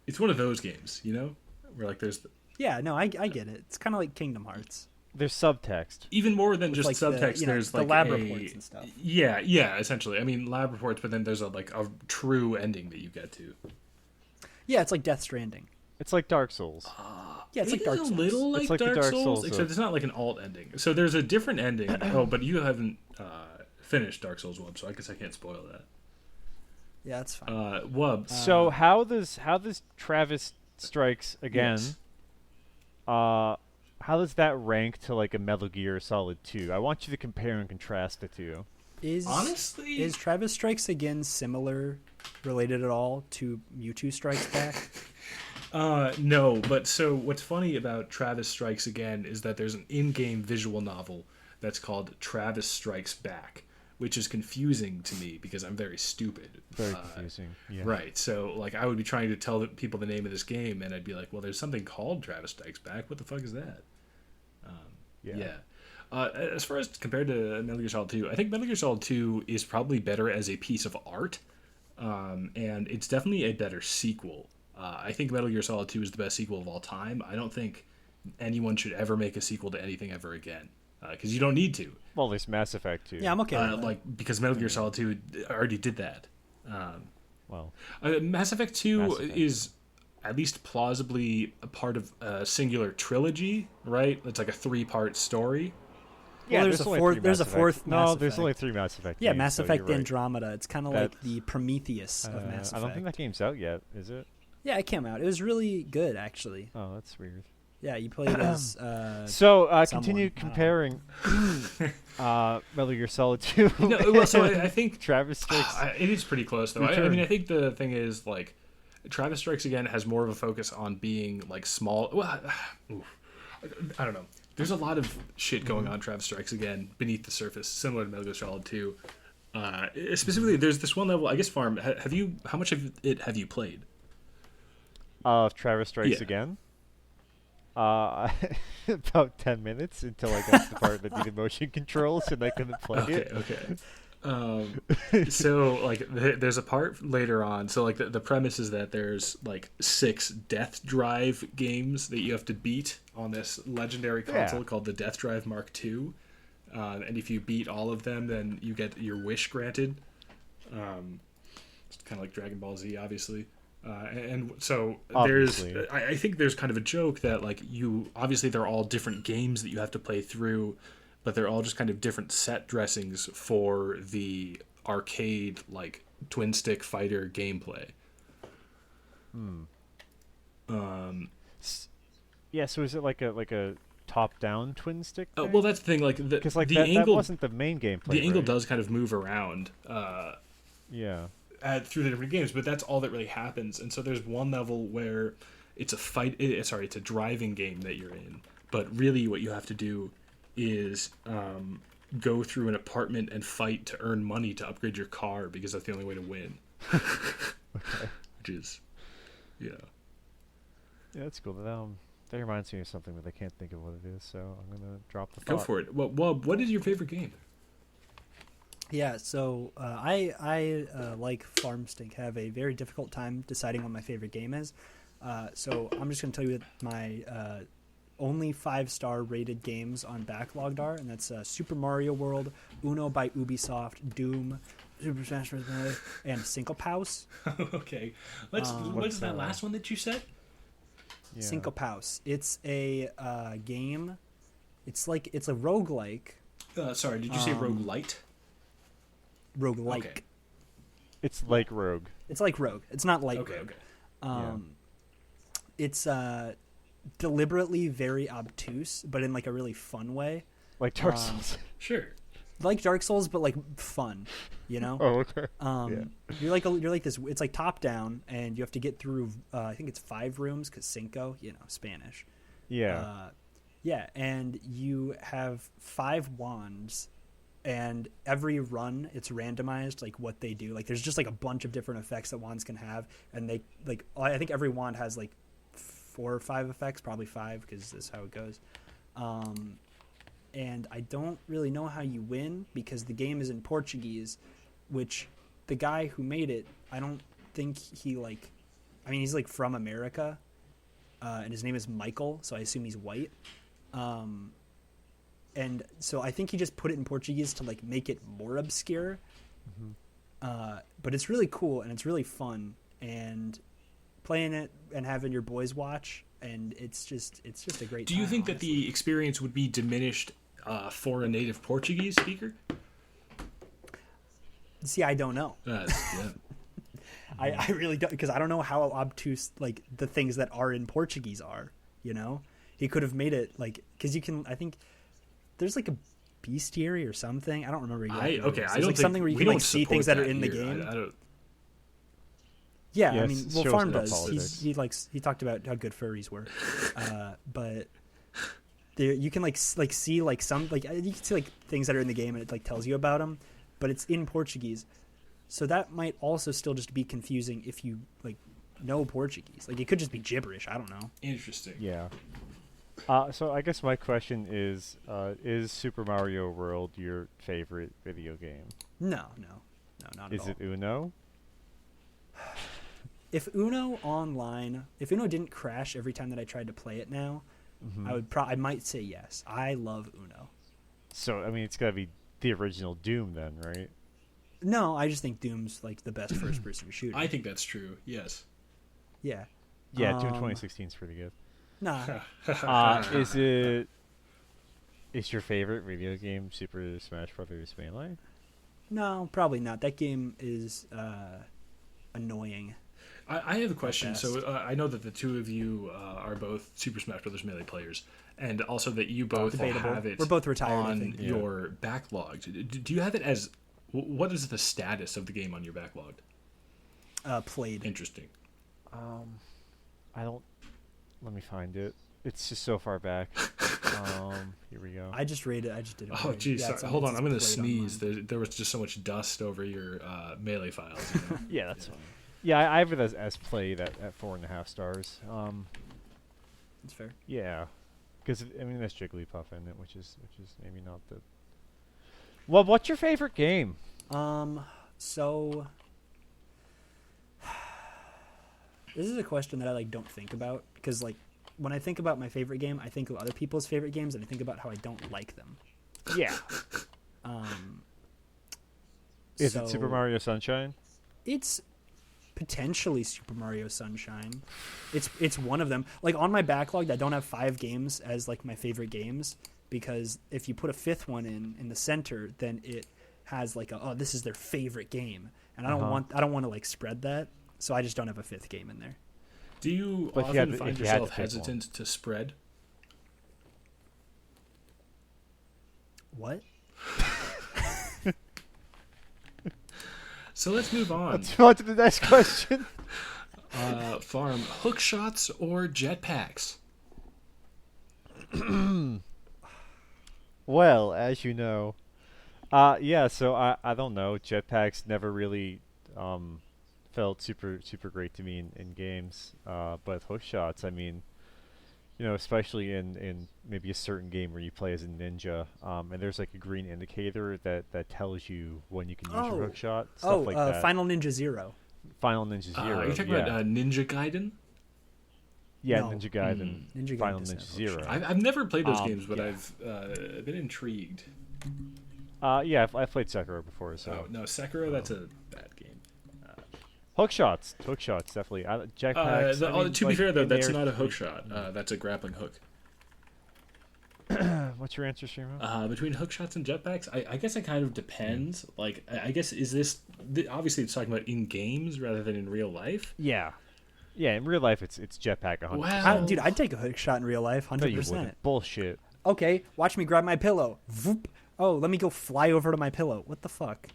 C: It's one of those games, you know, where like there's
A: Yeah, no, I get it. It's kind of like Kingdom Hearts.
B: There's subtext.
C: even more than just
A: Like
C: subtext. There's
A: the
C: like
A: lab reports and stuff.
C: Yeah, essentially. I mean, lab reports, but then there's a true ending that you get to.
A: Yeah, it's like Death Stranding.
B: It's like Dark Souls.
A: Yeah, it's like Dark Souls.
C: A little like,
B: It's like the
C: Dark,
B: Dark
C: Souls,
B: Souls,
C: except it's not like an alt ending. So there's a different ending. Oh, but you haven't finished Dark Souls Wub, so I guess I can't spoil that.
A: Yeah, that's fine.
C: Wub.
B: So how does Travis Strikes Again?
C: Yes.
B: How does that rank to like a Metal Gear Solid 2? I want you to compare and contrast the two.
C: Honestly,
A: is Travis Strikes Again similar, related at all to Mewtwo Strikes Back?
C: no, but so what's funny about Travis Strikes Again is that there's an in-game visual novel that's called Travis Strikes Back, which is confusing to me because I'm very stupid.
B: Very confusing. Yeah.
C: Right. So like I would be trying to tell people the name of this game and I'd be like, well, there's something called Travis Strikes Back. What the fuck is that? Yeah. As far as compared to Metal Gear Solid 2, I think Metal Gear Solid 2 is probably better as a piece of art, and it's definitely a better sequel. I think Metal Gear Solid 2 is the best sequel of all time. I don't think anyone should ever make a sequel to anything ever again, because you don't need to.
B: Well, there's Mass Effect 2.
A: Yeah, I'm okay with that.
C: Because Metal Gear Solid 2 already did that.
B: Well,
C: Mass Effect 2
B: Mass Effect.
C: is at least plausibly a part of a singular trilogy, right? It's like a 3-part story.
B: yeah,
A: there's a
B: only
A: fourth-
B: three
A: there's
B: Mass
A: a fourth
B: Effect.
A: Mass
B: No, there's
A: Effect.
B: only 3 Mass Effect.
A: Yeah,
B: games,
A: Mass
B: so
A: Effect
B: you're right.
A: Andromeda. It's kind of like the Prometheus of Mass Effect.
B: I don't think that game's out yet, is it?
A: Yeah, it came out. It was really good, actually.
B: Oh, that's weird.
A: Yeah, you played as.
B: So
A: someone.
B: continue
A: I don't know.
B: comparing Metal Gear Solid 2.
C: No, well, so I think
B: Travis Strikes.
C: it is pretty close, though. I mean, I think the thing is, like, Travis Strikes Again has more of a focus on being, like, small. Well, I don't know. There's a lot of shit going on Travis Strikes Again beneath the surface, similar to Metal Gear Solid 2. Specifically, there's this one level, I guess, Farm, have you, how much of it have you played?
B: Of Travis Strikes
C: Yeah.
B: Again. About 10 minutes until I got to the part that needed motion controls and I couldn't play it.
C: Okay. So like there's a part later on. So like the premise is that there's like 6 Death Drive games that you have to beat on this legendary console called the Death Drive Mark II. And if you beat all of them, then you get your wish granted. It's kind of like Dragon Ball Z, obviously. And so
B: Obviously.
C: I think there's kind of a joke that like obviously they're all different games that you have to play through, but they're all just kind of different set dressings for the arcade like twin stick fighter gameplay.
B: Yeah, so is it like a top-down twin stick?
C: Well, that's the thing. Like
B: because like
C: the
B: that
C: angle
B: wasn't the main gameplay.
C: the angle
B: right?
C: does kind of move around.
B: Yeah.
C: Through the different games, but that's all that really happens. And so there's one level where it's it's a driving game that you're in, but really what you have to do is go through an apartment and fight to earn money to upgrade your car because that's the only way to win.
B: Okay.
C: Which is,
B: Yeah, that's cool. That reminds me of something, but I can't think of what it is, so I'm gonna drop the thought.
C: go for it. Well, what is your favorite game?
A: Yeah, so I like Farmstink, have a very difficult time deciding what my favorite game is. So I'm just going to tell you what my only 5-star rated games on Backlogged are, and that's Super Mario World, Uno by Ubisoft, Doom, Super Smash Bros. Melee, and Syncopaus.
C: Okay, what's that last one that you said?
B: Yeah.
A: Syncopaus. It's a game. It's a roguelike.
C: Sorry, did you say roguelite?
A: Roguelike.
C: Okay.
B: It's like Rogue.
A: It's like Rogue. It's not like
C: Okay,
A: Rogue.
C: okay.
A: It's deliberately very obtuse, but in like a really fun way.
B: Like Dark Souls.
C: Sure.
A: Like Dark Souls, but like fun, you know?
B: Oh, okay.
A: You're like this. It's like top down, and you have to get through. I think it's 5 rooms because Cinco, Spanish.
B: Yeah.
A: Yeah, and you have 5 wands, and every run it's randomized like what they do. Like there's just like a bunch of different effects that wands can have, and they like I think every wand has like 4 or 5 effects, probably 5 because that's how it goes. And I don't really know how you win because the game is in Portuguese, which the guy who made it, I don't think he like, I mean he's like from America, and his name is Michael, so I assume he's white. And so I think he just put it in Portuguese to like make it more obscure. But it's really cool and it's really fun, and playing it and having your boys watch, and it's just a great
C: Do you
A: time,
C: think
A: honestly.
C: that the experience would be diminished for a native Portuguese speaker?
A: See, I don't know.
C: Yeah.
A: I really don't, because I don't know how obtuse like the things that are in Portuguese are, you know? He could have made it like, because you can, I think there's like a bestiary or something. I don't remember exactly.
C: I
A: There's
C: don't
A: like
C: think
A: something where you
C: we
A: can
C: don't
A: like see
C: support
A: things that are in the
C: here.
A: game.
C: I don't.
A: Yeah,
B: Yeah,
A: I
B: it
A: mean, well,
B: shows
A: Farm
B: about
A: does.
B: politics.
A: He talked about how good furries were, but there you can like see like some like you can see like things that are in the game and it like tells you about them, but it's in Portuguese, so that might also still just be confusing if you like know Portuguese. Like it could just be gibberish. I don't know.
C: Interesting.
B: Yeah. So I guess my question is Super Mario World your favorite video game?
A: No, not at
B: Is
A: all.
B: it Uno?
A: If Uno didn't crash every time that I tried to play it now, I might say yes. I love Uno.
B: So I mean, it's gotta be the original Doom then, right?
A: No, I just think Doom's like the best first-person shooter.
C: I think that's true. Yes.
A: Yeah.
B: Yeah, Doom 2016 is pretty good.
A: Nah.
B: Is your favorite video game Super Smash Brothers Melee?
A: No, probably not. That game is annoying.
C: I have a question.
A: Best.
C: So I know that the two of you are both Super Smash Brothers Melee players, and also that you both
A: Debatable.
C: have it
A: We're both retired, I
C: on
A: think.
C: your backlog. Do you have it as... What is the status of the game on your backlog?
A: Played.
C: Interesting.
B: I don't. Let me find it. It's just so far back. Here we go.
A: I just rated. I just did it.
C: Oh, geez.
A: Yeah,
C: Hold on. I'm going to
A: played online.
C: sneeze. There was just so much dust over your Melee files. You know?
B: Yeah, that's fine. Yeah, I have it as played at 4.5 stars.
A: That's fair.
B: Yeah, because I mean there's Jigglypuff in it, which is maybe not the. Well, what's your favorite game?
A: So this is a question that I like don't think about, because like when I think about my favorite game, I think of other people's favorite games and I think about how I don't like them.
B: Yeah. Is
A: So
B: it Super Mario Sunshine?
A: It's potentially Super Mario Sunshine. It's one of them. Like on my backlog, I don't have 5 games as like my favorite games, because if you put a 5th one in the center, then it has like this is their favorite game, and I don't want to like spread that, so I just don't have a 5th game in there.
C: Do you
B: But if you
C: often
B: had-
C: find
B: if you had to
C: yourself
B: pick one.
C: hesitant to spread?
A: What?
C: So let's move on.
B: Let's move on to the next question.
C: Farm, hook shots or jetpacks?
B: Well, as you know, yeah. So I don't know. Jetpacks never really felt super great to me in games. But hook shots, I mean, you know, especially in maybe a certain game where you play as a ninja, and there's like a green indicator that tells you when you can use your hook shot. Stuff like that.
A: Final Ninja Zero.
B: Final Ninja Zero.
C: Are you talking
B: yeah.
C: about Ninja Gaiden?
B: Yeah,
A: No.
B: Ninja Gaiden.
A: Ninja Gaiden
B: Final
A: doesn't
B: Ninja
A: have hook
B: Zero.
A: shot.
C: I've never played those games, but
B: yeah.
C: I've been intrigued.
B: Yeah, I've played Sekiro before, so.
C: Oh, no, Sekiro, that's a bad game.
B: Hook shots, definitely. Jetpacks. I mean,
C: To be
B: like,
C: fair, though,
B: in
C: that's
B: there
C: not a
B: it's
C: hook
B: pretty-
C: shot. That's a grappling hook.
B: What's your answer, Streamo?
C: Between hook shots and jetpacks, I guess it kind of depends. Like, I guess, is this... Obviously, it's talking about in games rather than in real life.
B: Yeah. Yeah, in real life, it's jetpack 100%.
C: Wow.
A: Dude, I'd take a hook shot in real life,
B: No, you
A: 100%.
B: wouldn't. Bullshit.
A: Okay, watch me grab my pillow. Voop. Oh, let me go fly over to my pillow. What the fuck?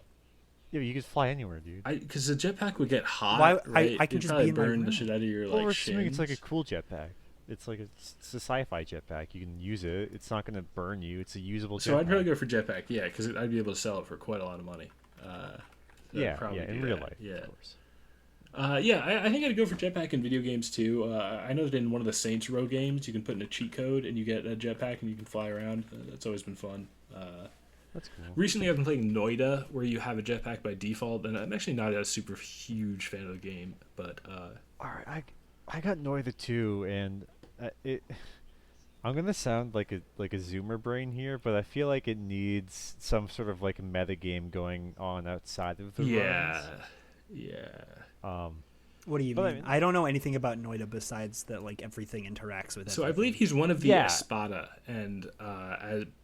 B: Yeah, you could fly anywhere, dude.
C: Because the jetpack would get hot,
A: Why-
C: right?
A: I can
C: It'd
A: just
C: probably
A: be in my
C: burn the
A: room.
C: shit out of your,
B: Well,
C: like,
B: we're assuming it's like a
C: shins.
B: cool jetpack. It's like it's a sci-fi jetpack. You can use it. It's not going to burn you. It's a usable jetpack.
C: So I'd probably go for jetpack, yeah, because I'd be able to sell it for quite a lot of money.
B: In real life,
C: yeah.
B: of course.
C: I think I'd go for jetpack in video games too. I know that in one of the Saints Row games, you can put in a cheat code and you get a jetpack and you can fly around. That's always been fun.
B: That's cool.
C: Recently, I've been playing Noida, where you have a jetpack by default, and I'm actually not a super huge fan of the game, but
B: All right, I got Noida too, and I'm gonna sound like a Zoomer brain here, but I feel like it needs some sort of like meta game going on outside of the runs.
C: Yeah.
A: What do you
B: But
A: mean? I don't know anything about Noida besides that like everything interacts with it.
C: So I believe he's one of the Espada, and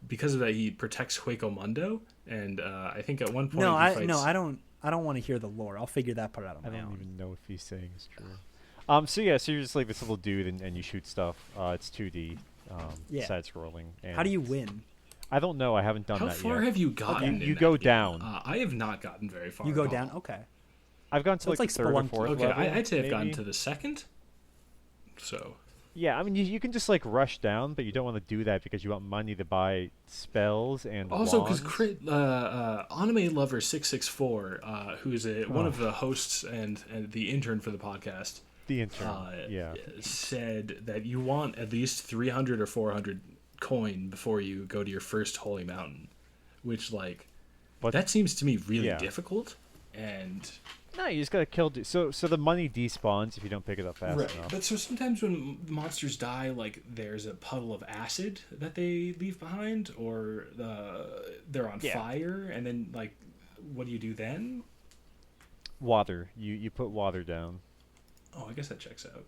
C: because of that, he protects Hueco Mundo. And I think at one point,
A: I don't want to hear the lore. I'll figure that part out on my own.
B: I don't even know if he's saying it's true. So you're just like this little dude, and you shoot stuff. It's 2D, side scrolling.
A: How do you win?
B: I don't know. I haven't done that yet.
C: How far have you gotten?
B: You go down.
C: I have not gotten very far.
A: You go down. Okay.
B: I've gone to
A: it's like
B: third or
A: Spelunky.
B: fourth
C: Okay,
B: level.
C: I'd say I've
B: maybe.
C: gotten to the second. So.
B: Yeah, I mean, you can just like rush down, but you don't want to do that because you want money to buy spells and
C: Also, because
B: wands.
C: Anime Lover 664, who is one of the hosts and the intern for the podcast,
B: The intern,
C: said that you want at least 300 or 400 coin before you go to your first holy mountain, which that seems to me really difficult. And
B: no, you just gotta kill. So the money despawns if you don't pick it up fast enough.
C: But so sometimes when monsters die, like there's a puddle of acid that they leave behind, or they're on fire, and then like, what do you do then?
B: Water. You put water down.
C: Oh, I guess that checks out.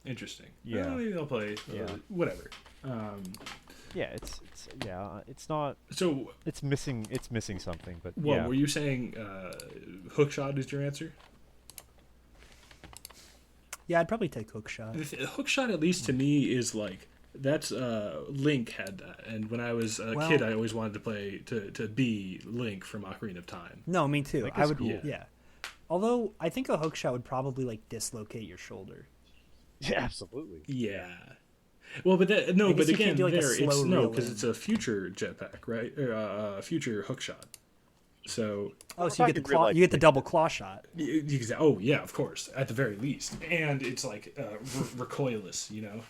C: Interesting.
B: Yeah.
C: Maybe I'll play. Whatever.
B: It's not.
C: So
B: it's missing something. But
C: were you saying hookshot is your answer?
A: Yeah, I'd probably take hookshot.
C: Hookshot, at least to me, is like that's Link had that, and when I was a kid, I always wanted to play to be Link from Ocarina of Time.
A: No, me too. I would.
B: Cool.
A: Yeah. Although I think a hookshot would probably like dislocate your shoulder.
B: Yeah, absolutely.
C: Yeah. Well, but again, because it's a future jetpack, right? Or a future hookshot. So.
A: Oh, so you get the claw. You get the double claw shot.
C: Oh yeah, of course, at the very least, and it's like recoilless, you know.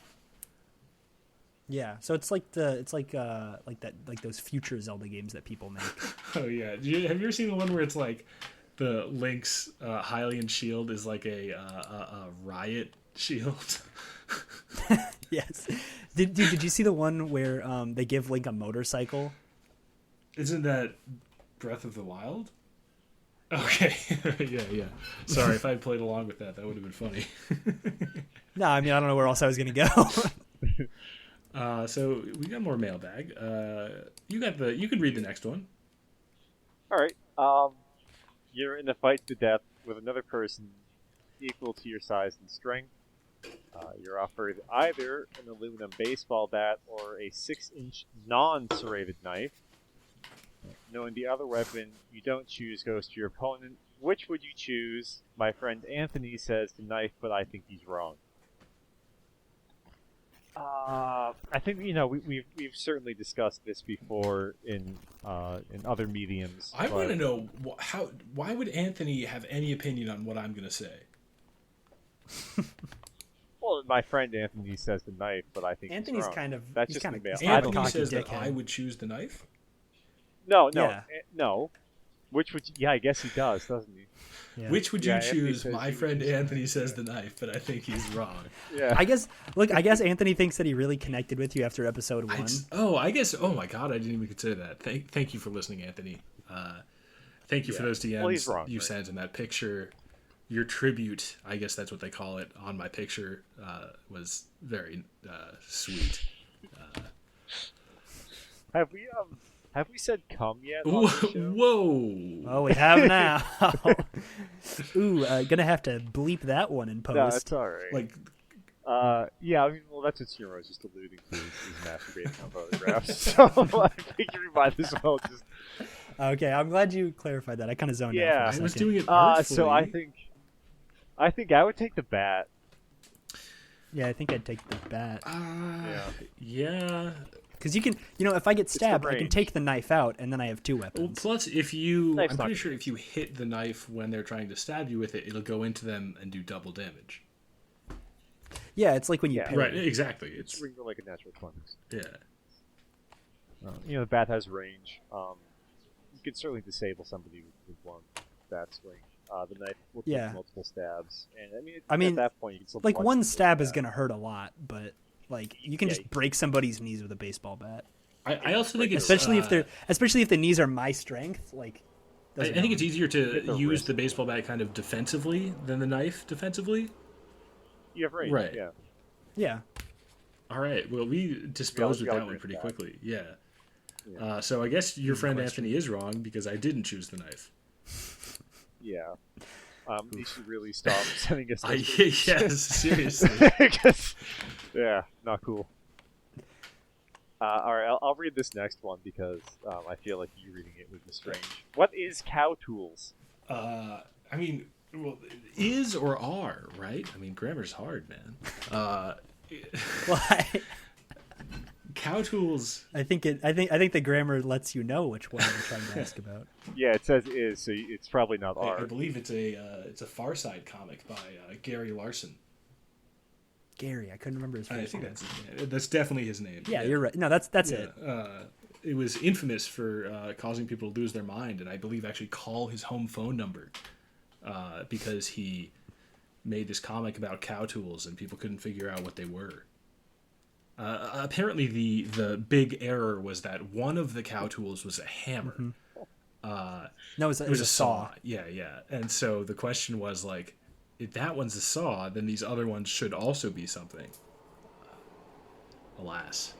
A: Yeah, so it's like those future Zelda games that people make.
C: Oh yeah, have you ever seen the one where it's like the Link's Hylian shield is like a riot shield?
A: Yes. Did you see the one where they give Link a motorcycle?
C: Isn't that Breath of the Wild? Okay. yeah. Sorry, if I had played along with that would have been funny.
A: No, I mean, I don't know where else I was going to
C: go. So we got more mailbag. You can read the next one.
B: All right. You're in a fight to death with another person equal to your size and strength. You're offered either an aluminum baseball bat or a 6-inch non-serrated knife. Knowing the other weapon you don't choose goes to your opponent. Which would you choose? My friend Anthony says the knife, but I think he's wrong. I think we've certainly discussed this before in other mediums.
C: I want to know why would Anthony have any opinion on what I'm going to say?
B: Well, my friend Anthony says the knife, but I think
A: Anthony's
B: he's wrong.
A: kind of
B: That's
A: he's
B: just
A: kind of
B: email.
C: Anthony says that I would choose the knife.
B: No. Which would? Yeah, I guess he does, doesn't he?
A: Yeah.
C: Which would you choose? My friend Anthony says the knife, but I think he's wrong.
B: Yeah.
A: I guess Anthony thinks that he really connected with you after episode 1.
C: I guess. Oh my God, I didn't even consider that. Thank you for listening, Anthony. Thank you for those DMs you sent in that picture. Your tribute, I guess that's what they call it, on my picture was very sweet.
B: Have we said "come" yet? On the show?
C: Whoa!
A: Oh, we have now. Ooh, gonna have to bleep that one in post.
B: No, it's all right.
C: Like,
B: I mean, that's what Shiro was just alluding to. He's masturbating on photographs. So I figured we might as well just.
A: Okay, I'm glad you clarified that. I kind of zoned out. For a
C: I
A: second.
C: was doing it artfully.
B: So I think I would take the bat.
A: Yeah, I think I'd take the bat.
C: Yeah.
A: Because you can, if I get stabbed, I can
B: range.
A: take the knife out, and then I have two
C: Well,
A: weapons.
C: plus,
B: Knife's
C: I'm
B: not
C: pretty
B: gonna
C: sure if you hit the knife when they're trying to stab you with it, it'll go into them and do double damage.
A: Yeah, it's like when you
B: Yeah.
A: parry.
C: Right, exactly.
B: It's ring like a natural 20.
C: Yeah.
B: The bat has range. You can certainly disable somebody with one bat's range. The knife will take
A: Yeah.
B: multiple stabs, and
A: I mean,
B: at that point you can still
A: Like,
B: punch
A: one
B: with
A: stab is
B: that.
A: going to hurt a lot, but, like, you can
B: Yeah,
A: just break somebody's knees with a baseball bat.
C: I also think it's
A: Especially if the knees are my strength, like...
C: I think it's easier to
B: Hit the
C: use
B: wrist.
C: the baseball bat kind of defensively than the knife defensively.
B: You have range,
C: Right.
B: yeah.
A: Yeah.
C: All right. Well, we disposed
B: We
C: of
B: all
C: that
B: agree
C: one pretty
B: with that.
C: quickly. Yeah.
B: Yeah.
C: So I guess your friend
A: question.
C: Anthony is wrong because I didn't choose the knife.
B: Yeah. You should really stop sending us.
C: Yes, seriously.
B: Yeah, not cool. All right, I'll read this next one because I feel like you reading it would be strange. What is cow tools?
C: I mean, well, is or are, right? I mean, grammar's hard, man.
A: Well,
C: Cow tools.
A: I think the grammar lets you know which one you're trying to ask about.
B: Yeah, it says is, so it's probably not
C: I
B: R.
C: believe it's a Far Side comic by Gary Larson.
A: Gary, I couldn't remember his
C: I
A: first
C: think
A: name.
C: that's his name. That's definitely his name.
A: Yeah, you're right. No, that's
C: Yeah.
A: it.
C: It was infamous for causing people to lose their mind, and I believe actually call his home phone number because he made this comic about cow tools and people couldn't figure out what they were. Apparently, the big error was that one of the cow tools was a hammer.
A: Mm-hmm. No, it
C: It was a saw. Yeah. And so the question was like, if that one's a saw, then these other ones should also be something. Alas.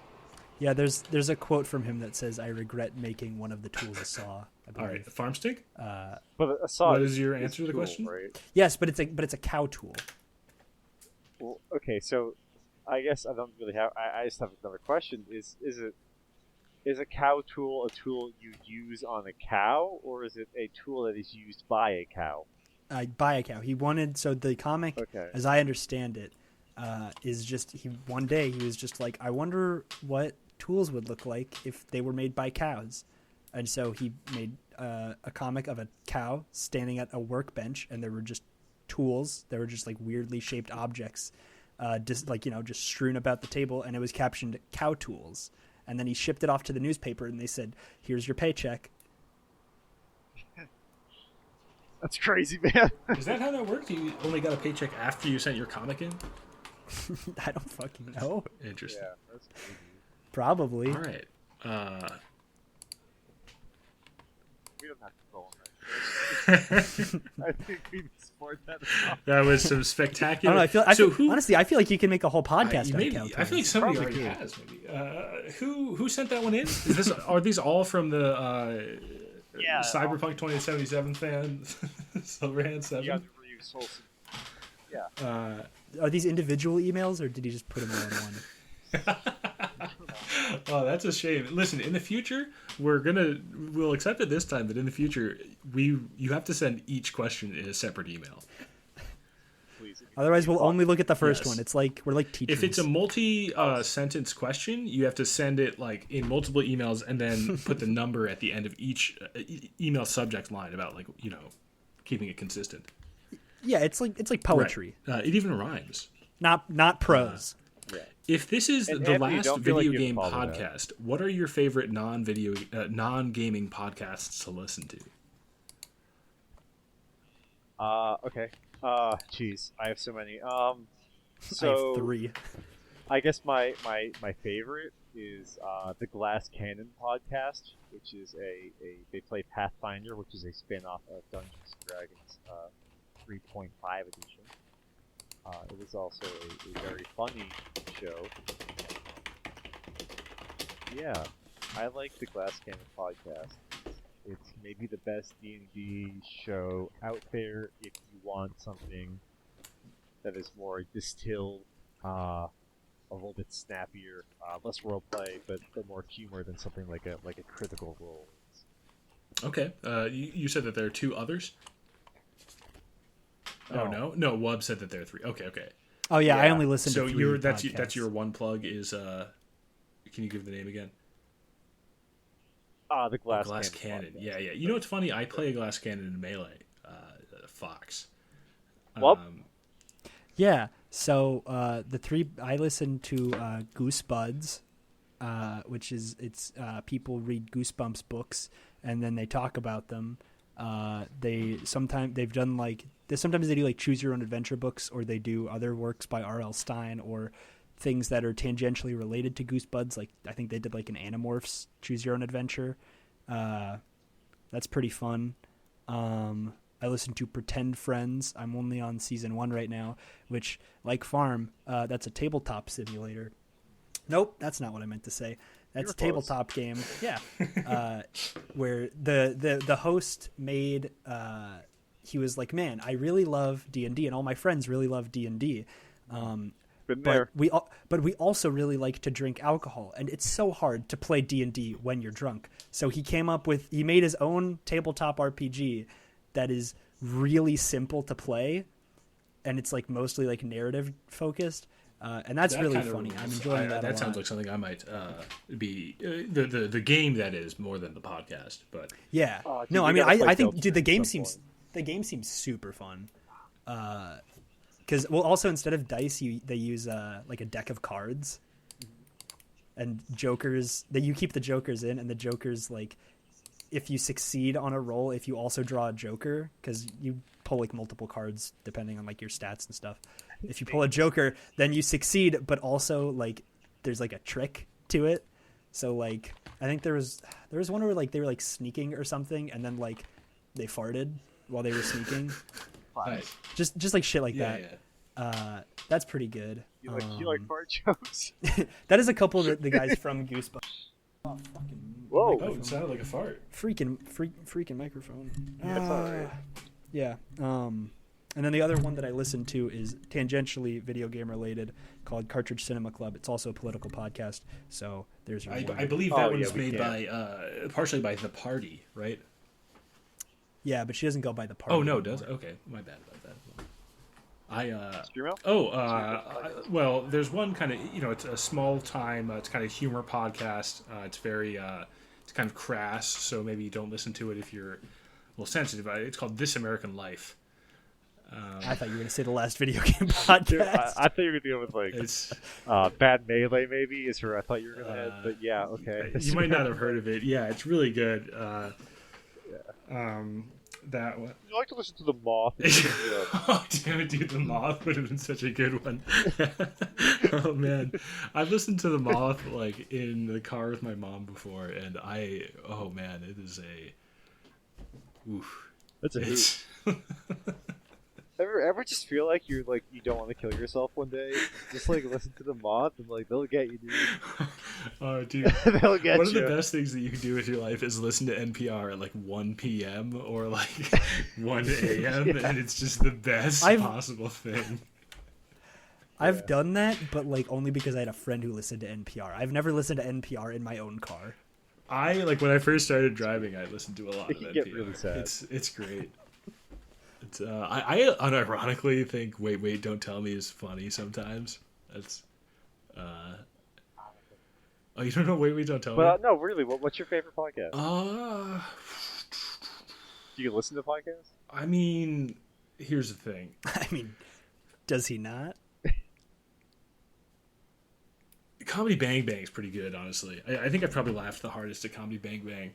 A: Yeah, there's a quote from him that says, "I regret making one of the tools a saw." I
C: All
A: believe.
C: right, farm stick.
B: But a saw.
C: What is your answer to the
B: tool,
C: question?
B: Right?
A: Yes, but it's a cow tool.
B: Well, okay, so I guess I don't really have. I just have another question. Is a cow tool a tool you use on a cow, or is it a tool that is used by a cow?
A: By a cow. He wanted the comic,
B: Okay.
A: as I understand it, is just one day he was just like, I wonder what tools would look like if they were made by cows, and so he made a comic of a cow standing at a workbench, and there were just tools. There were just like weirdly shaped objects, just strewn about the table, and it was captioned "cow tools." And then he shipped it off to the newspaper, and they said, "Here's your paycheck."
B: That's crazy, man.
C: Is that how that worked? You only got a paycheck after you sent your comic in?
A: I don't fucking know.
C: Interesting.
B: Yeah, that's crazy.
A: Probably.
C: All right.
B: We don't have to go on that. I think we support that enough.
C: That was some
A: I
C: spectacular.
A: don't know.
C: who?
A: Honestly, I feel like you can make a whole podcast about
C: Maybe,
A: cow
C: I feel like
A: tools.
C: somebody
B: Probably
C: already
B: could.
C: has. Maybe. Who sent that one in? Is this? Are these all from the
B: Yeah,
C: Cyberpunk 2077 fan? Silverhand 7.
B: You have to reuse whole. Yeah.
A: Are these individual emails, or did he just put them all in one?
C: Oh, that's a shame. Listen, in the future, we'll accept it this time, but in the future, you have to send each question in a separate email.
B: Please.
A: Otherwise, we'll only look at the first
C: Yes.
A: one. It's like we're like teachers.
C: If it's a multi-sentence question, you have to send it like in multiple emails and then put the number at the end of each email subject line about keeping it consistent.
A: yeah, it's like poetry,
C: Right. It even rhymes.
A: not prose.
C: If this is
B: And
C: the
B: Anthony,
C: last
B: don't feel like
C: video
B: you have to
C: game
B: follow that.
C: podcast, what are your favorite non-gaming podcasts to listen to?
B: Okay. Jeez, I have so many.
A: I
B: So
A: have 3.
B: I guess my favorite is the Glass Cannon podcast, which is they play Pathfinder, which is a spin-off of Dungeons and Dragons 3.5 edition. It was also a very funny show. Yeah, I like the Glass Cannon podcast. It's maybe the best D&D show out there if you want something that is more distilled, a little bit snappier, less roleplay, but more humor than something like a Critical Role.
C: Okay. You said that there are 2 others?
B: No.
C: Oh, no? No, Wub said that there are 3. Okay.
A: Oh yeah, I
B: Yeah.
A: only listen
C: So
A: to 3
C: that's your
A: podcasts.
C: one plug is can you give the name again?
B: The
C: Oh,
B: Glass
C: Glass
B: Cannon
C: Cannon.
B: podcast.
C: Yeah, yeah. You know what's funny? I play a Glass Cannon in Melee, Fox.
B: Well,
A: Yeah. So the 3 I listen to Goosebuds, which is it's people read Goosebumps books and then they talk about them. They've done like sometimes they do like choose your own adventure books, or they do other works by R.L. Stine, or things that are tangentially related to Goosebuds. Like I think they did like an Animorphs choose your own adventure. That's pretty fun. I listen to Pretend Friends. I'm only on season 1 right now, which, like Farm, that's a tabletop simulator. Nope, that's not what I meant to say. That's
B: You're
A: a tabletop game. Yeah, where the host made. He was like, "Man, I really love D&D, and all my friends really love D&D."
B: been
A: But
B: there.
A: we also really like to drink alcohol, and it's so hard to play D&D when you're drunk. So he made his own tabletop RPG that is really simple to play, and it's like mostly like narrative focused, and that's
C: That
A: really
C: kind of
A: funny.
C: rules.
A: I'm enjoying that a
C: That
A: lot.
C: sounds like something I might be the game that is more than the podcast. But
A: Yeah.
B: Oh, dude,
A: No,
B: we
A: I mean,
B: gotta play
A: I think,
B: Delta
A: dude, the
B: at
A: game
B: some
A: seems
B: point.
A: super fun. Because also instead of dice, they use like a deck of cards, and jokers. That you keep the jokers in, and the jokers, like, if you succeed on a roll, if you also draw a joker, because you pull like multiple cards depending on like your stats and stuff. If you pull a joker, then you succeed, but also like there's like a trick to it. So like I think there was one where like they were like sneaking or something, and then like they farted while they were sneaking.
C: nice.
A: Just like shit like
C: Yeah,
A: that.
C: yeah.
A: That's pretty good.
B: You like fart jokes?
A: That is a couple of the guys from Goosebumps. Oh, fucking
B: Whoa.
C: Oh, it sounded like a fart.
A: freaking microphone.
B: That's all right.
A: Yeah. And then the other one that I listen to is tangentially video game related, called Cartridge Cinema Club. It's also a political podcast. So there's your
C: I
A: one.
C: believe
B: Oh,
C: that
B: yeah,
C: one's
B: we
C: made
B: can.
C: by partially by The Party, right?
A: Yeah, but she doesn't go by the party.
C: Oh no,
A: anymore.
C: does okay. My bad about that.
B: Stream out?
C: Well, there's one kind of it's a small time. It's kind of humor podcast. It's very it's kind of crass, so maybe you don't listen to it if you're a little sensitive. It's called This American Life.
A: I thought you were going to say the last video game podcast.
B: Dude, I thought you were going to go with like
C: It's
B: Bad Melee maybe is where I thought you were going to head, but yeah, okay.
C: you might not have heard of it. Yeah, it's really good. That one.
B: You like to listen to the Moth?
C: Oh damn it, dude! The Moth would have been such a good one. Oh man, I've listened to the Moth like in the car with my mom before, and oh man, it is a oof.
B: That's a hoot.
C: It's
B: Ever just feel like you don't want to kill yourself one day? Just like listen to the Moth and like they'll get you, dude.
C: oh dude.
B: They'll get
C: One of
B: you.
C: the best things that you can do with your life is listen to NPR at like 1 p.m. or like 1 a.m.
B: Yeah.
C: and it's just the best possible thing.
A: I've done that, but like only because I had a friend who listened to NPR. I've never listened to NPR in my own car.
C: I like when I first started driving, I listened to a lot
B: It
C: of
B: can
C: NPR.
B: get really sad.
C: It's great. It's I unironically think Wait Don't Tell Me is funny sometimes. That's oh, you don't know Wait Don't Tell Me?
B: But no, really, what's your favorite podcast?
C: Uh
B: Do you listen to podcasts?
C: I mean, here's the thing.
A: I mean, does he not?
C: Comedy Bang Bang is pretty good, honestly. I think I probably laughed the hardest at Comedy Bang Bang.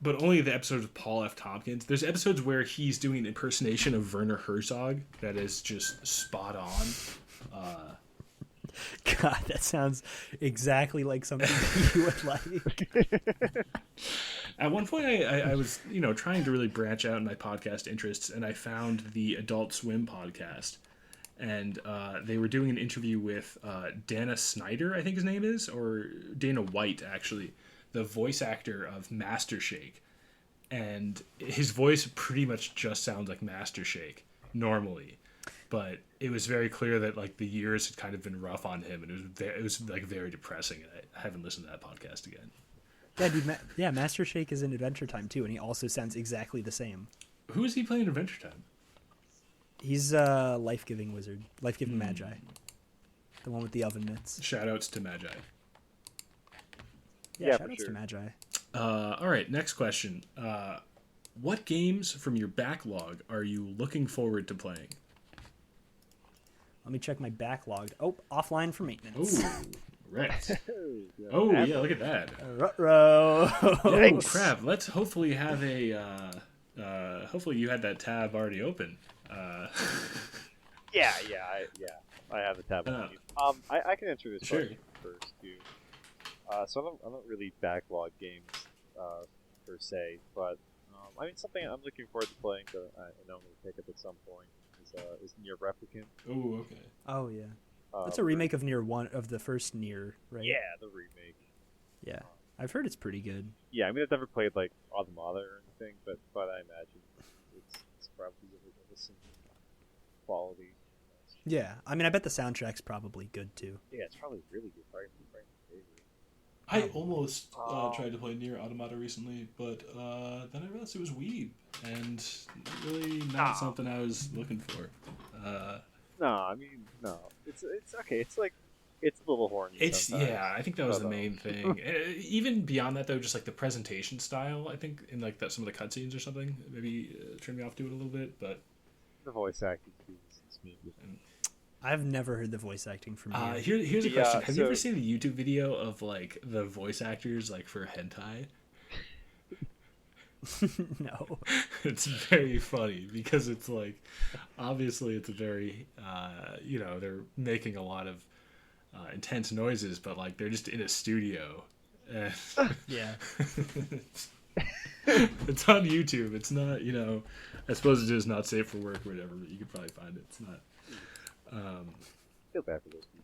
C: But only the episodes of Paul F. Tompkins. There's episodes where he's doing an impersonation of Werner Herzog that is just spot on.
A: God, that sounds exactly like something you would like.
C: At one point, I was trying to really branch out in my podcast interests, and I found the Adult Swim podcast. And they were doing an interview with Dana Snyder, I think his name is, or Dana White, actually, the voice actor of Master Shake. And his voice pretty much just sounds like Master Shake normally. But it was very clear that like the years had kind of been rough on him, and it was like very depressing. And I haven't listened to that podcast again.
A: Yeah, dude. Master Shake is in Adventure Time too, and he also sounds exactly the same.
C: Who is he playing Adventure Time?
A: He's a life-giving wizard, life-giving magi, the one with the oven mitts.
C: Shoutouts to Magi.
A: Yeah,
D: for
A: shoutouts
D: sure.
A: to magi.
C: All right, next question. What games from your backlog are you looking forward to playing?
A: Let me check my backlog. Oh, offline for maintenance.
C: Oh, right.
D: Yeah.
C: Oh, yeah, look at that.
A: Ruh-roh.
C: Oh, crap. Let's hopefully have hopefully you had that tab already open.
D: Yeah. I have a tab on you. I can answer this
C: Sure.
D: question first too. So I don't really backlog games per se, but I mean something I'm looking forward to playing that I know I'm going to pick up at some point is Nier Replicant.
C: Oh, okay.
A: Oh yeah, that's a remake of Nier 1 of the first Nier, right?
D: Yeah, the remake.
A: Yeah, I've heard it's pretty good.
D: Yeah, I mean I've never played like Automata or anything, but I imagine it's probably of a similar quality.
A: Yeah, I mean I bet the soundtrack's probably good too.
D: Yeah, it's probably really good. Probably my favorite.
C: I almost tried to play Nier Automata recently, but then I realized it was weeb, and really not something I was looking for.
D: No, I mean no. It's okay. It's like it's a little horny. Sometimes.
C: I think that was the main thing. Even beyond that, though, just like the presentation style, I think in like some of the cutscenes or something, maybe turned me off to it a little bit. But
D: the voice acting is smooth.
A: I've never heard the voice acting from Nier.
C: Here's a question: Have you
D: so-
C: ever seen the YouTube video of like the voice actors like for hentai?
A: No.
C: It's very funny because it's like obviously it's a very they're making a lot of intense noises, but like they're just in a studio. And
A: Yeah.
C: it's on YouTube. It's not, I suppose it is not safe for work or whatever, but you could probably find it. It's not.
D: Feel bad for those people.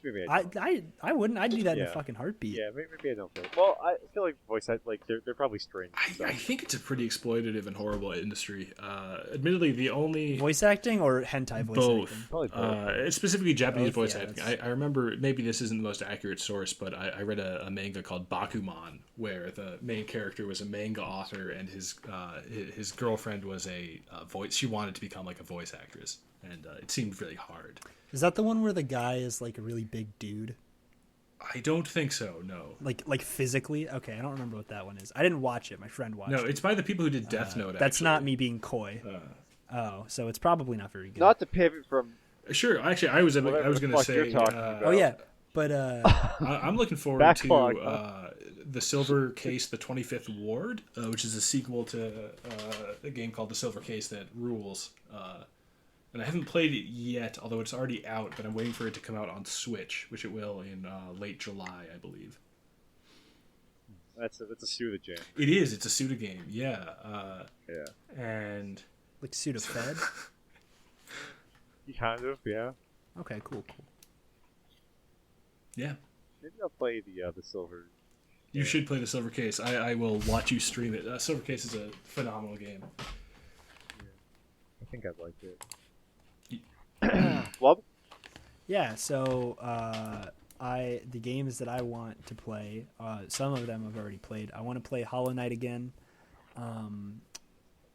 D: Maybe I don't.
A: I wouldn't. I'd do that in a
D: Yeah.
A: fucking heartbeat.
D: Yeah, maybe I don't feel. Well, I feel like voice act like they're probably strange.
C: I think it's a pretty exploitative and horrible industry. Admittedly, the only
A: Voice acting or hentai voice
C: both,
A: acting?
D: Probably both.
C: it's specifically Japanese
A: Both,
C: voice
A: yeah,
C: acting.
A: that's-
C: I remember, maybe this isn't the most accurate source, but I read a manga called Bakuman, where the main character was a manga author, and his girlfriend was a voice. She wanted to become like a voice actress, and it seemed really hard.
A: Is that the one where the guy is like a really big dude?
C: I don't think so. No.
A: Like physically? Okay, I don't remember what that one is. I didn't watch it. My friend watched
C: No,
A: it.
C: it's by the people who did Death Note.
A: That's
C: actually.
A: not me being coy. Oh, so it's probably not very good.
D: Not to pivot from.
C: Sure. Actually, I was
D: Whatever
C: going
D: the
C: to
D: fuck
C: say.
D: you're talking about.
A: Oh yeah, but
C: I'm looking forward
D: Backlog,
C: to the Silver Case: The 25th Ward, which is a sequel to a game called The Silver Case that rules. And I haven't played it yet, although it's already out. But I'm waiting for it to come out on Switch, which it will in late July, I believe.
D: That's a pseudo jam.
C: It is. It's a Suda game. Yeah.
D: Yeah.
C: And
A: like Sudafed.
D: Kind of. Yeah.
A: Okay, cool.
C: yeah,
D: Maybe I'll play the silver.
C: you should play the Silver Case. I will watch you stream it. Silver Case is a phenomenal game.
D: I think I'd like it. Well,
A: Yeah, so the games that I want to play, some of them I've already played. I want to play Hollow Knight again,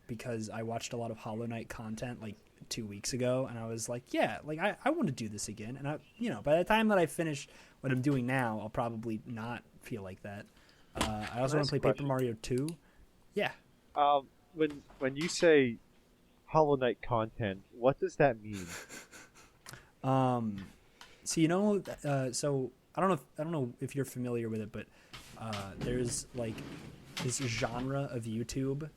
A: because I watched a lot of Hollow Knight content like 2 weeks ago, and I was like, yeah, like I want to do this again. And by the time that I finish what I'm doing now, I'll probably not feel like that. I also want to play Paper Mario 2. Yeah.
D: when you say Hollow Knight content, what does that mean?
A: So so I don't know if you're familiar with it, but there's like this genre of YouTube,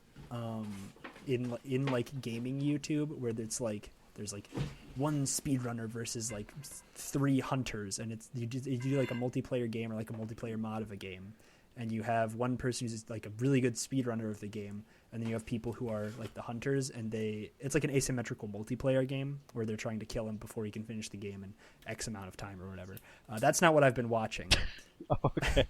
A: in like gaming YouTube, where it's like there's like one speedrunner versus like 3 hunters, and you do like a multiplayer game or like a multiplayer mod of a game, and you have one person who's like a really good speedrunner of the game, and then you have people who are like the hunters, and it's like an asymmetrical multiplayer game where they're trying to kill him before he can finish the game in X amount of time or whatever. That's not what I've been watching.
D: Okay.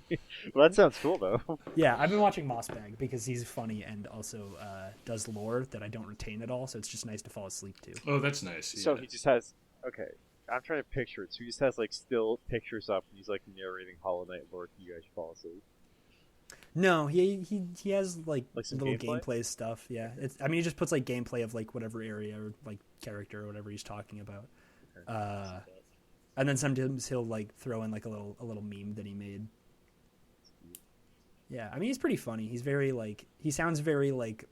D: Well, that sounds cool, though.
A: Yeah, I've been watching Mossbag because he's funny and also does lore that I don't retain at all, so it's just nice to fall asleep to.
C: Oh, that's nice.
D: So
C: yeah.
D: he just has... Okay, I'm trying to picture it. So he just has, like, still pictures up, and he's, like, narrating Hollow Knight lore, and you guys fall asleep.
A: No, he has like
D: Like some
A: little
D: gameplay?
A: gameplay stuff. Yeah, I mean, he just puts like gameplay of like whatever area or like character or whatever he's talking about.
D: Okay.
A: Uh, and then sometimes he'll like throw in like a little meme that he made. Yeah, I mean, he's pretty funny. He's very like he sounds very like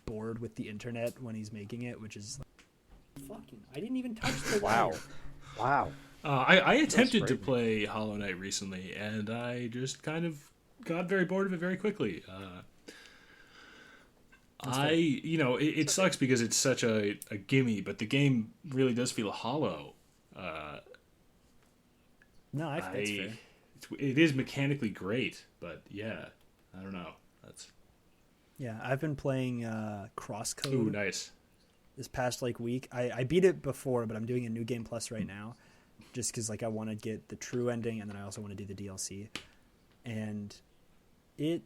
A: bored with the internet when he's making it, which is like, fucking. I didn't even touch the
D: Wow.
A: wire.
D: Wow.
C: I attempted to
D: frightening.
C: play Hollow Knight recently, and I just kind of got very bored of it very quickly. It sucks because it's such a gimme, but the game really does feel hollow.
A: No, that's fair.
C: It is mechanically great, but yeah, I don't know. That's
A: Yeah, I've been playing Crosscode
C: ooh nice.
A: this past like week. I beat it before, but I'm doing a new game plus right now, just because like I want to get the true ending, and then I also want to do the DLC, and it's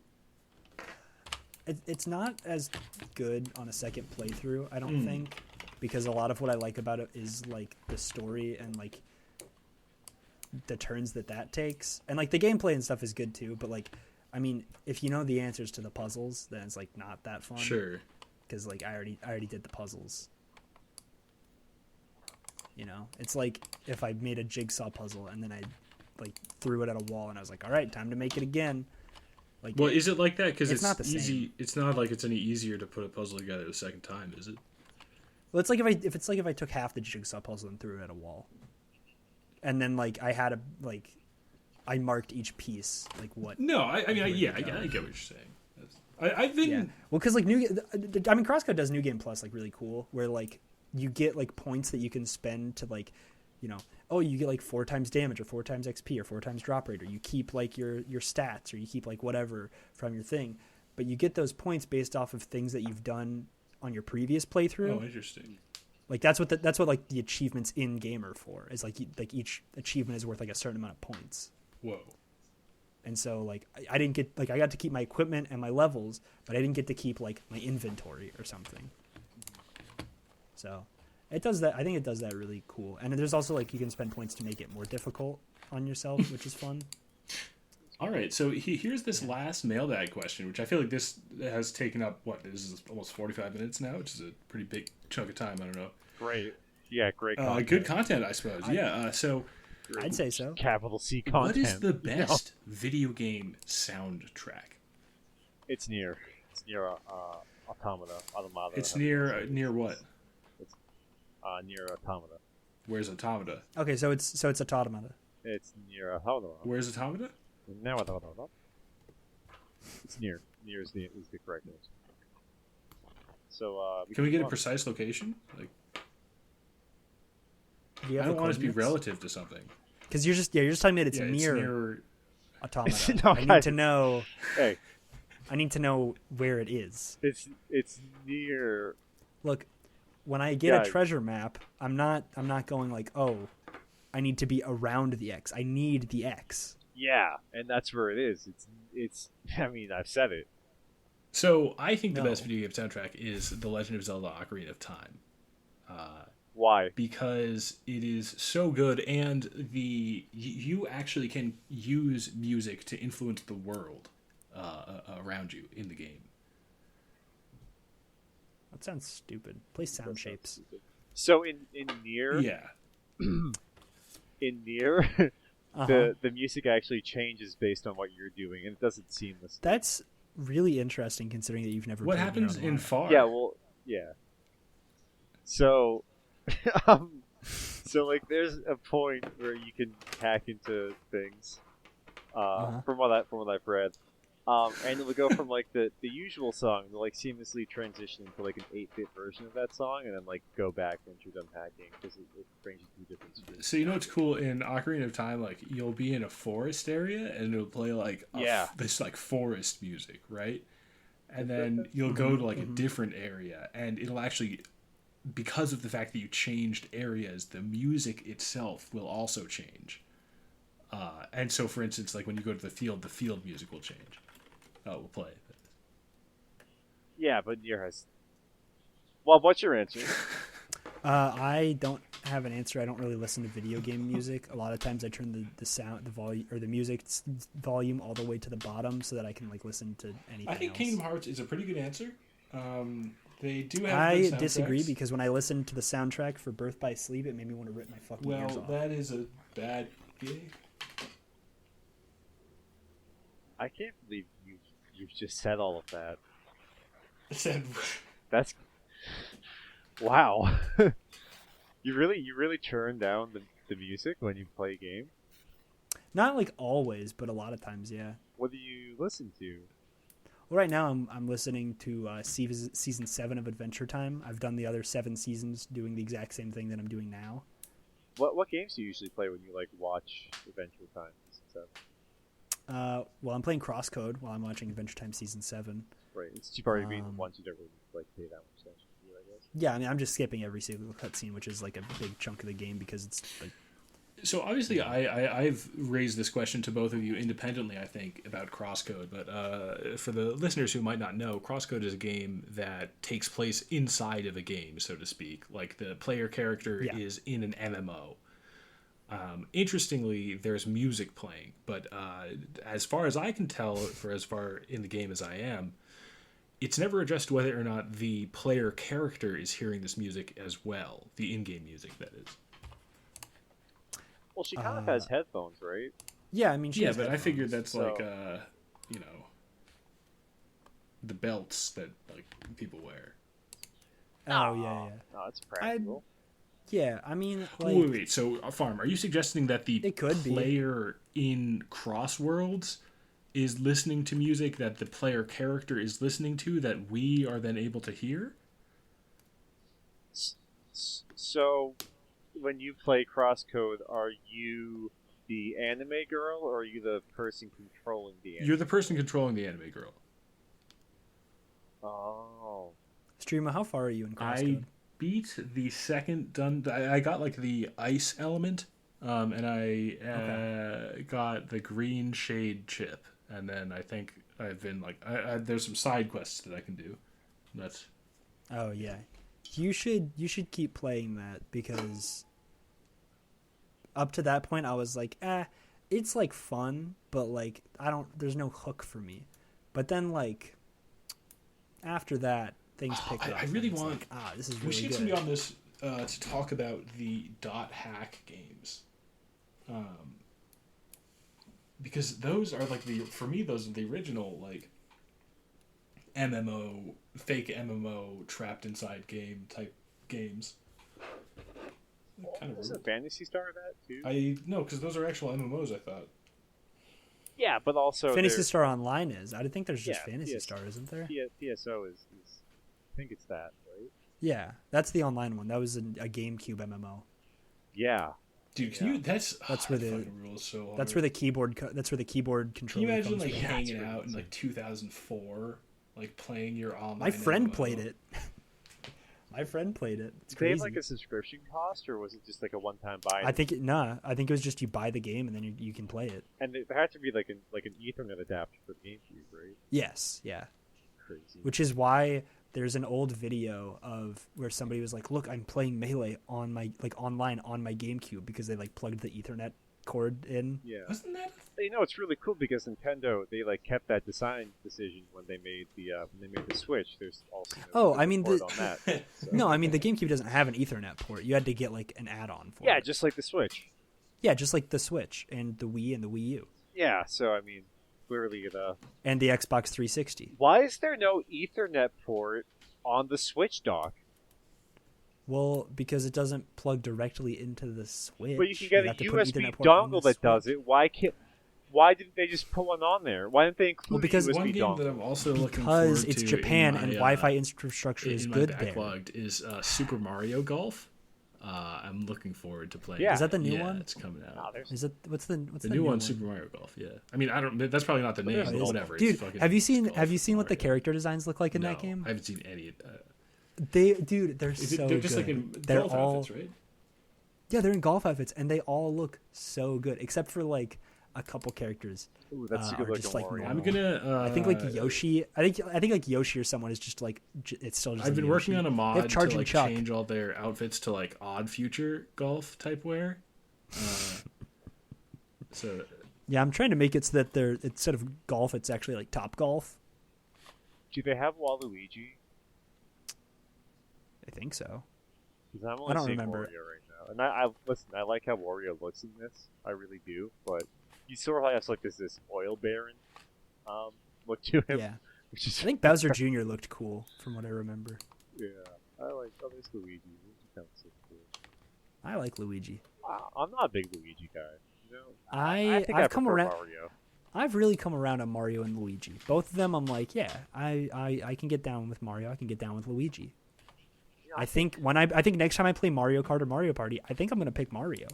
A: not as good on a second playthrough, I don't think, because a lot of what I like about it is like the story and like the turns that takes, and like the gameplay and stuff is good too, but like I mean, if you know the answers to the puzzles, then it's like not that fun.
C: Sure.
A: Because like I already did the puzzles. You know, it's like if I made a jigsaw puzzle and then I like threw it at a wall and I was like, all right, time to make it again. Like,
C: Well, is it like that? Because
A: it's not the
C: easy.
A: same.
C: It's not like it's any easier to put a puzzle together the second time, is it?
A: well, it's like if I took half the jigsaw puzzle and threw it at a wall, and then like I had I marked each piece like what.
C: No, I mean,
A: where
C: yeah,
A: to
C: I
A: go.
C: get what you're saying. I've been
A: Yeah, well, because like Crosscode does New Game Plus like really cool, where like you get like points that you can spend to like, you know, oh, you get like 4 times damage or 4 times XP or 4 times drop rate, or you keep like your stats, or you keep like whatever from your thing, but you get those points based off of things that you've done on your previous playthrough.
C: Oh, interesting.
A: Like that's what like the achievements in game are for. Is like each achievement is worth like a certain amount of points.
C: Whoa.
A: And so like I didn't get like I got to keep my equipment and my levels, but I didn't get to keep like my inventory or something. So it does that. I think it does that really cool. And there's also like you can spend points to make it more difficult on yourself, which is fun.
C: All right, so here's this last mailbag question, which I feel like this has taken up, this is almost 45 minutes now, which is a pretty big chunk of time, I don't know.
D: Great. Yeah, great content.
C: Good content, I suppose. So
A: I'd say so.
D: Capital C content.
C: what is the
D: You know?
C: best video game soundtrack?
D: It's near Automata. Automata.
C: It's near what?
D: Near Automata.
C: Where's Automata?
A: Okay, so it's Automata.
D: It's near Automata.
C: Where's Automata?
D: Now Automata. It's near. Near is the correct answer. So
C: Can we get a
D: move on.
C: precise location? Like,
A: Do you
C: I
A: have
C: don't want it to be
A: coordinates?
C: relative to something.
A: Because you're just telling me that it's
C: Yeah,
A: near Automata.
D: No,
A: I need
D: guys.
A: to know.
D: Hey,
A: I need to know where it is.
D: it's near.
A: Look, when I get
D: Yeah.
A: a treasure map, I'm not going like, oh, I need to be around the X. I need the X.
D: Yeah, and that's where it is. It's. I mean, I've said it.
C: So I think the
A: No.
C: best video game soundtrack is The Legend of Zelda: Ocarina of Time.
D: Why?
C: Because it is so good, and you actually can use music to influence the world around you in the game.
A: That sounds stupid. Play sound shapes.
D: So in near
C: Yeah,
D: in near
A: Uh-huh.
D: the music actually changes based on what you're doing, and it doesn't seamless.
A: That's really interesting considering that you've never.
C: what
A: played
C: happens
A: Nier
C: in
A: Online.
C: Far?
D: Yeah, well, yeah. So, so like, there's a point where you can hack into things.
A: Uh-huh.
D: From what I've read, and it'll go from like the usual song to like seamlessly transition into like an 8-bit version of that song, and then like go back once you're done hacking because it brings you to different screens.
C: So you know what's cool in Ocarina of Time? Like you'll be in a forest area and it'll play like this like forest music, right? And then you'll go to like a different area, and it'll actually, because of the fact that you changed areas, the music itself will also change. And so, for instance, like when you go to the field music will change. Will play.
D: Yeah, but near has. Well, what's your answer?
A: I don't have an answer. I don't really listen to video game music. A lot of times I turn the sound, the volume, or the music volume all the way to the bottom so that I can like listen to anything
C: I think
A: else.
C: Kingdom Hearts is a pretty good answer. They do have
A: I
C: good
A: disagree
C: soundtracks.
A: because when I listened to the soundtrack for Birth by Sleep, it made me want to rip my fucking ears
C: Well,
A: off.
C: that is a bad game.
D: I can't believe you've just said all of that.
C: Said
D: That's wow. You really turn down the music when you play a game?
A: Not like always, but a lot of times, yeah.
D: What do you listen to?
A: Well, right now I'm listening to season 7 of Adventure Time. I've done the other 7 seasons doing the exact same thing that I'm doing now.
D: What games do you usually play when you like watch Adventure Time Season 7?
A: Well, I'm playing Crosscode while I'm watching Adventure Time Season 7.
D: Right, it's you've already been once you don't really like pay that much attention to it, I guess.
A: Yeah, I mean, I'm just skipping every single cutscene, which is like a big chunk of the game because it's like...
C: So obviously, I've raised this question to both of you independently, I think, about Crosscode. But for the listeners who might not know, Crosscode is a game that takes place inside of a game, so to speak. Like the player character is in an MMO. Interestingly, there's music playing, but as far as I can tell, for as far in the game as I am, it's never addressed whether or not the player character is hearing this music as well, the in-game music, that is.
D: Well, she kind of has headphones, right?
A: Yeah, I mean, she
C: Yeah,
A: has
C: but I
A: headphones.
C: figured that's
D: So-
C: like, you know, the belts that like people wear.
A: Oh, yeah.
D: No, it's practical.
A: Yeah, I mean, like...
C: Wait. So, Farm, are you suggesting that the
A: It could be.
C: player in Crossworlds is listening to music that the player character is listening to that we are then able to hear?
D: So, when you play Crosscode, are you the anime girl or are you the person controlling the anime?
C: You're the person controlling the anime girl.
D: Oh.
A: Streamer, how far are you in
C: I
A: Crosscode?
C: beat the second done. I got like the ice element, and I got the green shade chip, and then I think I've been like, there's some side quests that I can do. That's
A: Oh, yeah. You should keep playing that because up to that point I was like, it's like fun, but like there's no hook for me. But then like after that things pick up.
C: I really
A: and it's
C: want.
A: like, this is
C: We
A: really
C: should get
A: good.
C: somebody on this to talk about the dot hack games, because those are like for me those are the original like MMO, fake MMO trapped inside game type games. Kind of
D: Isn't Fantasy Star that too?
C: No, because those are actual MMOs. I thought.
D: Yeah, but also
A: Fantasy Star Online is. I think there's just
D: Yeah,
A: Fantasy
D: PS
A: Star, isn't there?
D: PSO is I think it's that, right?
A: Yeah, that's the online one. That was a GameCube MMO.
D: Yeah.
C: Dude, can you? That's
A: where
C: that
A: the-
C: fucking rules so hard.
A: That's where the keyboard
C: Can
A: controller
C: you imagine
A: comes
C: like
A: from.
C: hanging
D: pretty
C: out in
D: insane.
C: like 2004, like playing your online?
A: My friend
C: MMO?
A: played it. My friend played it. It's
D: Did they have
A: crazy.
D: like a subscription cost, or was it just like a one-time buy?
A: I think it was just you buy the game and then you can play it.
D: and there had to be like an Ethernet adapter for the GameCube, right?
A: Yes, yeah.
D: Crazy.
A: Which is why there's an old video of where somebody was like, "Look, I'm playing Melee on my online on my GameCube because they like plugged the Ethernet cord in."
D: Yeah.
C: Wasn't that?
D: You know, it's really cool because Nintendo they like kept that design decision when they made the Switch. There's also no
A: I mean,
D: support on that. So.
A: No, I mean the GameCube doesn't have an Ethernet port. You had to get like an add-on for
D: Yeah,
A: it.
D: just like the Switch.
A: Yeah, just like the Switch and the Wii and the Wii U
D: Yeah, so I mean, clearly
A: and the Xbox 360.
D: why is there no Ethernet port on the Switch dock?
A: Well, because it doesn't plug directly into the Switch.
D: But you can get a
A: have to put
D: USB
A: Ethernet port on
D: dongle
A: the
D: that does
A: Switch.
D: it. Why didn't they just put one on there? Why didn't they include
A: Well, because
D: a USB
C: One game
D: dongle?
C: that I'm also looking
A: Because
C: forward
A: it's
C: to
A: Japan
C: in
A: and
C: my,
A: Wi-Fi infrastructure is
C: in
A: good
C: my
A: there.
C: backlogged is Super Mario Golf. I'm looking forward to playing.
D: Yeah.
A: Is that the new
C: Yeah,
A: one?
C: it's coming out.
D: Nah, there's
A: Is it what's the
C: the new one, Super Mario Golf. Yeah, I mean, I don't. That's probably not the name,
A: Yeah,
C: but
A: it is.
C: whatever.
A: Dude,
C: it's fucking
A: have you seen
C: golf
A: what the
C: Mario.
A: character designs look like in
C: No,
A: that game?
C: I haven't seen any.
A: They're
C: Is
A: so
C: it, they're just
A: good.
C: like in
A: They're
C: golf
A: all
C: outfits, right?
A: Yeah, they're in golf outfits and they all look so good except for like a couple characters.
D: Ooh, that's a
A: are
D: good
A: just
D: looking
A: like
D: Wario.
C: I'm gonna.
A: I think like Yoshi. I think like Yoshi or someone is just like it's still just.
C: I've
A: like
C: been working
A: Yoshi.
C: on a
A: They have
C: mod to
A: Charging
C: like
A: Chuck.
C: change all their outfits to like Odd Future golf type wear. So
A: Yeah, I'm trying to make it so that they're instead of golf, it's actually like Top Golf.
D: Do they have Waluigi?
A: I think so.
D: Because I'm only
A: don't
D: seeing
A: remember.
D: Wario right now. And I listen, I like how Wario looks in this. I really do. But he sort of has like this oil baron look to him.
A: Yeah,
D: Which is
A: I think Bowser Jr. looked cool from what I remember.
D: yeah. I like this Luigi. Luigi sounds so cool.
A: I like Luigi.
D: I'm not a big Luigi guy. You know,
A: I've
D: think I
A: come
D: prefer
A: around.
D: Mario.
A: I've really come around on Mario and Luigi. Both of them, I'm like, yeah, I can get down with Mario. I can get down with Luigi.
D: Yeah,
A: I think next time I play Mario Kart or Mario Party, I think I'm gonna pick Mario.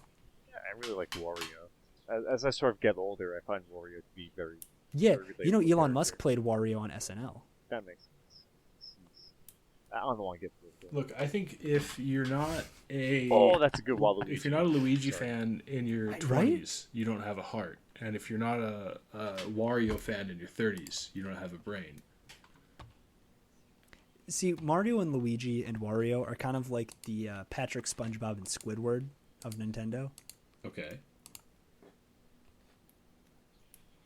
D: Yeah, I really like Wario. As I sort of get older, I find Wario to be very
A: Yeah,
D: very
A: you know,
D: relatable
A: Elon Musk
D: character.
A: played Wario on SNL.
D: That makes sense. I don't want to get through it.
C: look, I think if you're not a
D: Oh, that's a good Waluigi.
C: if you're not a Luigi
D: Sorry.
C: fan in your
A: Right?
C: 20s, you don't have a heart, and if you're not a Wario fan in your 30s, you don't have a brain.
A: See, Mario and Luigi and Wario are kind of like the Patrick, SpongeBob, and Squidward of Nintendo.
C: Okay.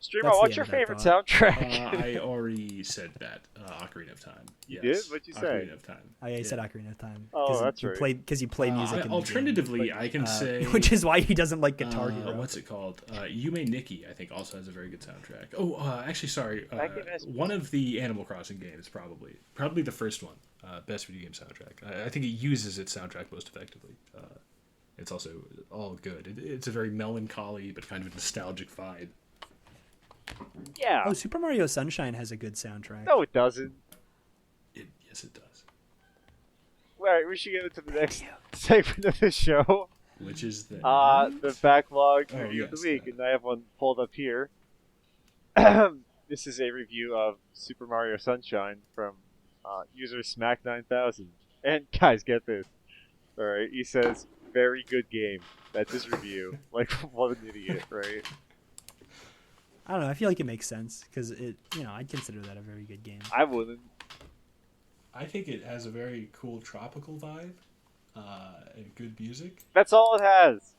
D: Streamer,
A: That's the
D: what's your
A: end of that
D: favorite
A: thought.
D: soundtrack?
C: I already said that. Ocarina of Time. Yes.
D: You did? What'd you say?
C: Ocarina of Time.
A: I
C: Yeah.
A: said Ocarina of Time.
D: Oh, that's right.
A: Because you play music. in the
C: Alternatively, I can
A: game.
C: say
A: Which is why he doesn't like Guitar Hero.
C: what's it called? Yume Nikki, I think, also has a very good soundtrack. Oh, actually, sorry.
D: That game has
C: One of the Animal Crossing games, probably the first one. Best video game soundtrack. I think it uses its soundtrack most effectively. It's also all good. It's a very melancholy but kind of nostalgic vibe.
D: Yeah.
A: Oh, Super Mario Sunshine has a good soundtrack.
D: No, it doesn't.
C: Yes, it does.
D: All right, we should get into the next segment of the show.
C: Which is the
D: The backlog
C: Oh,
D: review of
C: yes,
D: the week,
C: that.
D: and I have one pulled up here. This is a review of Super Mario Sunshine from user Smack9000. And guys, get this. All right, he says, "Very good game." That's his review. Like, what an idiot, right?
A: I don't know. I feel like it makes sense because I'd consider that a very good game.
D: I wouldn't.
C: I think it has a very cool tropical vibe and good music.
D: That's all it has.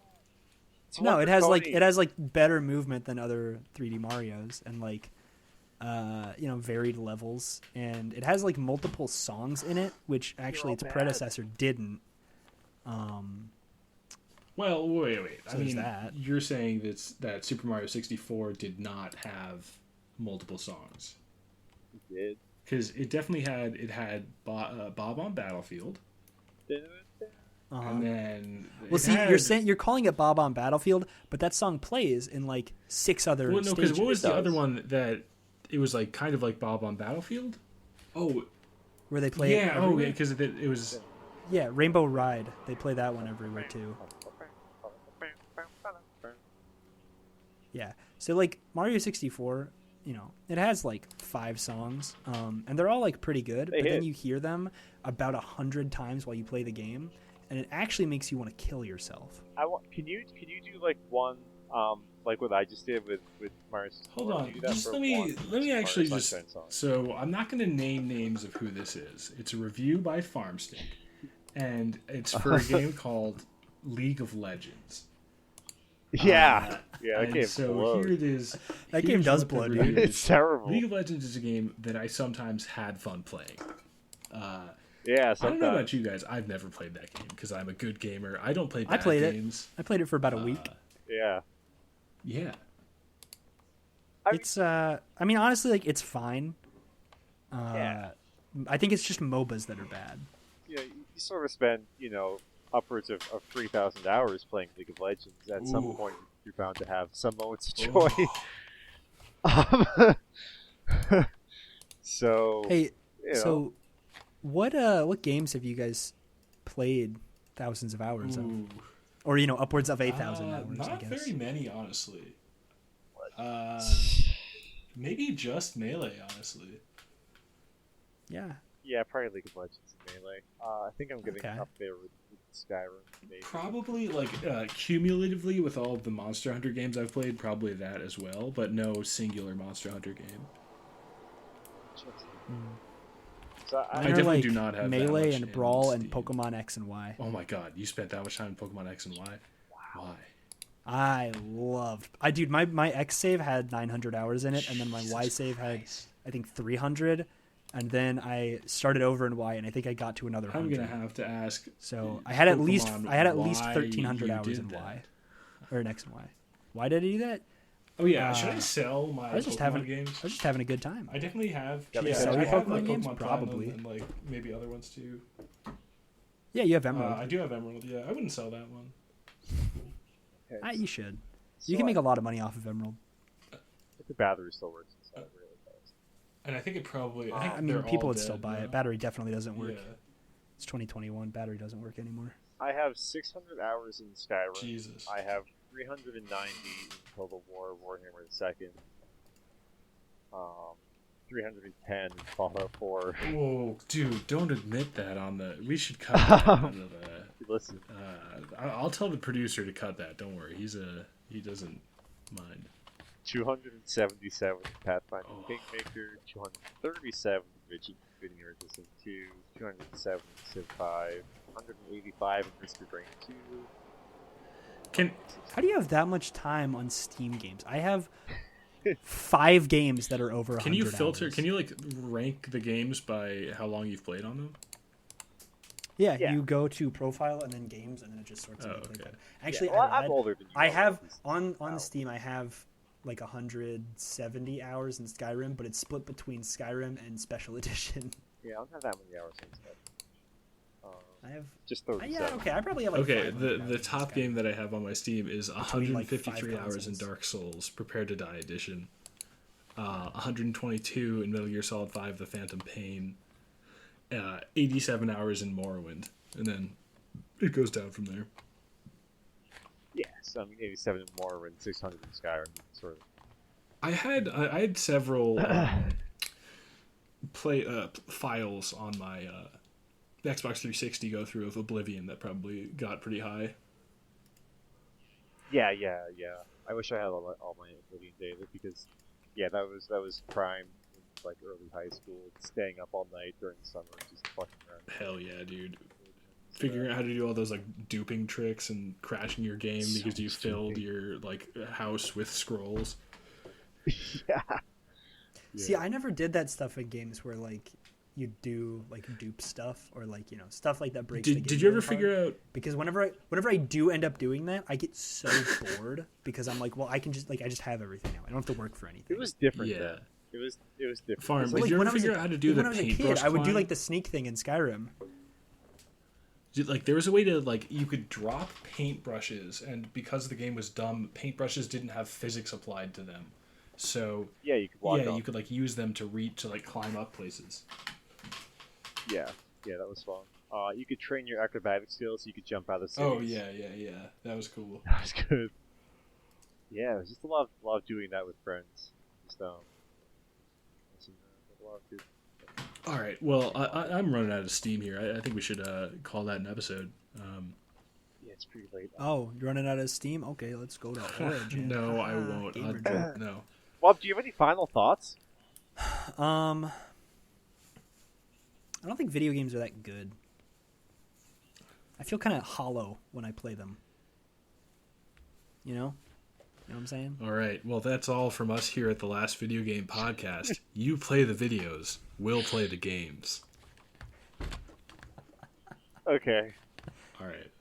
D: It's
A: No,
D: one
A: it
D: for
A: has
D: Tony.
A: like better movement than other 3D Marios and like varied levels, and it has like multiple songs in it, which actually
D: all
A: its
D: bad.
A: predecessor didn't.
C: Well, wait.
A: So there's that.
C: You're saying that Super Mario 64 did not have multiple songs
D: It did.
C: because it definitely had Bob on Battlefield, and then
A: You're calling it Bob on Battlefield, but that song plays in like 6 other
C: Well, no, because
A: stages.
C: what was the
D: does.
C: other one that it was like kind of like Bob on Battlefield? Oh,
A: where they play it
C: yeah. Oh,
A: everywhere?
C: because it was.
A: Yeah, Rainbow Ride. They play that one everywhere too. Yeah. So like Mario 64, it has like 5 songs, and they're all like pretty good. But then
D: hit.
A: you hear them about 100 times while you play the game, and it actually makes you want to kill yourself.
D: Can you do like one like what I just did with Mario 64?
C: Hold
D: Can
C: on,
D: you do that
C: just
D: for
C: let me
D: one
C: actually
D: Mario
C: just.
D: Sunshine song?
C: So I'm not going to name names of who this is. It's a review by Farmstick, and it's for a game called League of Legends.
D: Yeah, that
C: And
D: game
C: so
D: blows.
C: here it is.
A: That game
C: Here's
A: does
C: what the
A: blow, dude.
C: review
D: It's
C: is.
D: terrible.
C: League of Legends is a game that I sometimes had fun playing.
D: Yeah,
C: I don't know about
D: sometimes.
C: you guys. I've never played that game because I'm a good gamer. I don't play
A: I
C: bad
A: played it.
C: games.
A: I played it for about a week.
D: Yeah.
C: Yeah.
A: It's honestly, like, it's fine.
D: Yeah.
A: I think it's just MOBAs that are bad.
D: You sort of spend, upwards of 3,000 hours playing League of Legends. At some
C: Ooh.
D: point, you're bound to have some moments of
C: Oh.
D: joy. So,
A: Hey,
D: you know,
A: so what games have you guys played thousands of hours of,
C: Ooh.
A: or upwards of 8,000 hours?
C: Not
A: I guess.
C: very many, honestly. Maybe just Melee, honestly.
A: Yeah.
D: Yeah, probably League of Legends and Melee. I think I'm getting
A: Okay.
D: up there with Skyrim. Maybe.
C: Probably like cumulatively with all of the Monster Hunter games I've played, probably that as well, but no singular Monster Hunter game.
D: So
A: Mine
C: I
A: are
C: definitely
A: like
C: do not have that
A: Melee
C: much
A: and
C: in
A: Brawl and
C: Steam.
A: Pokemon X and Y.
C: Oh my god, you spent that much time in Pokemon X and Y? Why?
A: I loved. Dude, my X save had 900 hours in it, and then my Y save had I think 300, and then I started over in Y, and I think I got to another
C: I'm
A: 100.
C: gonna have to ask.
A: So I had at least
C: Pokemon
A: 1,300
C: why
A: hours
C: you
A: in
C: did
A: Y,
C: that.
A: or in X and Y. Why did I do that?
C: Oh yeah, should I sell my
A: I was just
C: Pokemon games?
A: I was just having a good time.
C: I definitely have.
D: Yeah,
C: Yeah,
A: sell
C: I
A: your
C: have
A: Pokemon
C: like
A: games?
C: Pokemon
A: Probably.
C: Platinum and like maybe other ones too.
A: Yeah, you have Emerald.
C: I do have Emerald. Yeah, I wouldn't sell that one.
D: Okay.
A: You should.
D: So
A: You can make a lot of money off of Emerald.
D: if the battery still works inside really fast.
C: And I think it probably. I, think
A: I mean,
C: they're
A: people
C: all
A: would still
C: dead
A: buy
C: now.
A: it. Battery definitely doesn't work.
C: Yeah.
A: It's 2021. Battery doesn't work anymore.
D: I have 600 hours in Skyrim.
C: Jesus.
D: I have 390 in Total War Warhammer II. 310 in Fallout 4.
C: Whoa, dude! Don't admit that on the. We should cut that out of the.
D: Listen,
C: I'll tell the producer to cut that. Don't worry. He doesn't mind.
D: 277 in Pathfinder
C: Oh.
D: Kingmaker, 237 in Vineyard Resistance 2, 207 in Civ 5, 185 in Risk of Rain 2.
C: Can
A: How do you have that much time on Steam games? I have 5 games that are over 100
C: can you filter?
A: hours.
C: Can you like rank the games by how long you've played on them?
A: Yeah,
D: Yeah.
A: you go to profile and then games, and then it just sorts
C: Oh,
A: of play
C: okay.
A: club. Actually,
D: Yeah, well,
A: I
D: I'm
A: lied.
D: older than you.
A: I
D: know,
A: have
D: at least.
A: on
D: Wow.
A: Steam. I have like 170 hours in Skyrim, but it's split between Skyrim and Special Edition.
D: Yeah, I don't have that many hours in Skyrim.
A: I have.
D: Just 37.
A: Yeah, okay. I probably have like.
C: Okay,
A: 500
C: the
A: hours in
C: top
A: Skyrim.
C: game that I have on my Steam is
A: Between, like,
C: 153
A: 5
C: hours in
A: consoles.
C: Dark Souls, Prepare to Die Edition. 122 in Metal Gear Solid 5: The Phantom Pain. 87 hours in Morrowind, and then it goes down from there.
D: Yeah, so I mean, 87 more and 600 in Skyrim, sort of.
C: I had several files on my Xbox 360 go through of Oblivion that probably got pretty high.
D: Yeah. I wish I had all my Oblivion data because, yeah, that was prime in like early high school, staying up all night during the summer, just fucking around.
C: Hell yeah, dude. Figuring out how to do all those like duping tricks and crashing your game
D: So
C: because you
D: much
C: filled
D: duping.
C: your like house with scrolls.
D: Yeah.
A: See, I never did that stuff in games where like you do like dupe stuff or like stuff like that breaks the game.
C: Did you ever
A: really hard.
C: figure out?
A: Because whenever I do end up doing that, I get so bored because I'm like, well, I can just I just have everything now. I don't have to work for anything.
D: It was different
C: Yeah.
D: then. It was different.
C: Farm,
D: It's
C: but
D: like-
C: did you
A: when
C: ever
A: I was
C: figure
A: a-
C: out how to do the
A: when I was a kid,
C: paintbrush
A: I would do
C: climb?
A: like the sneak thing in Skyrim.
C: Like there was a way to like you could drop paintbrushes, and because the game was dumb, paintbrushes didn't have physics applied to them. So
D: yeah, you could walk
C: yeah,
D: up.
C: you could like use them to like climb up places.
D: Yeah, that was fun. You could train your acrobatic skills. So you could jump out of cities.
C: Oh yeah, that was cool.
D: That was good. Yeah, it was just a lot of doing that with friends. Just a lot of good.
C: All right, well I'm running out of steam here. I think we should call that an episode.
D: Yeah, it's pretty late.
A: Oh, you're running out of steam? Okay, let's go to Origin.
C: No, I won't.
A: Gamer joke.
C: No.
D: Bob, do you have any final thoughts?
A: I don't think video games are that good. I feel kind of hollow when I play them. You know what I'm saying?
C: All right. Well, that's all from us here at the Last Video Game Podcast. You play the videos. We'll play the games.
D: Okay.
C: All right.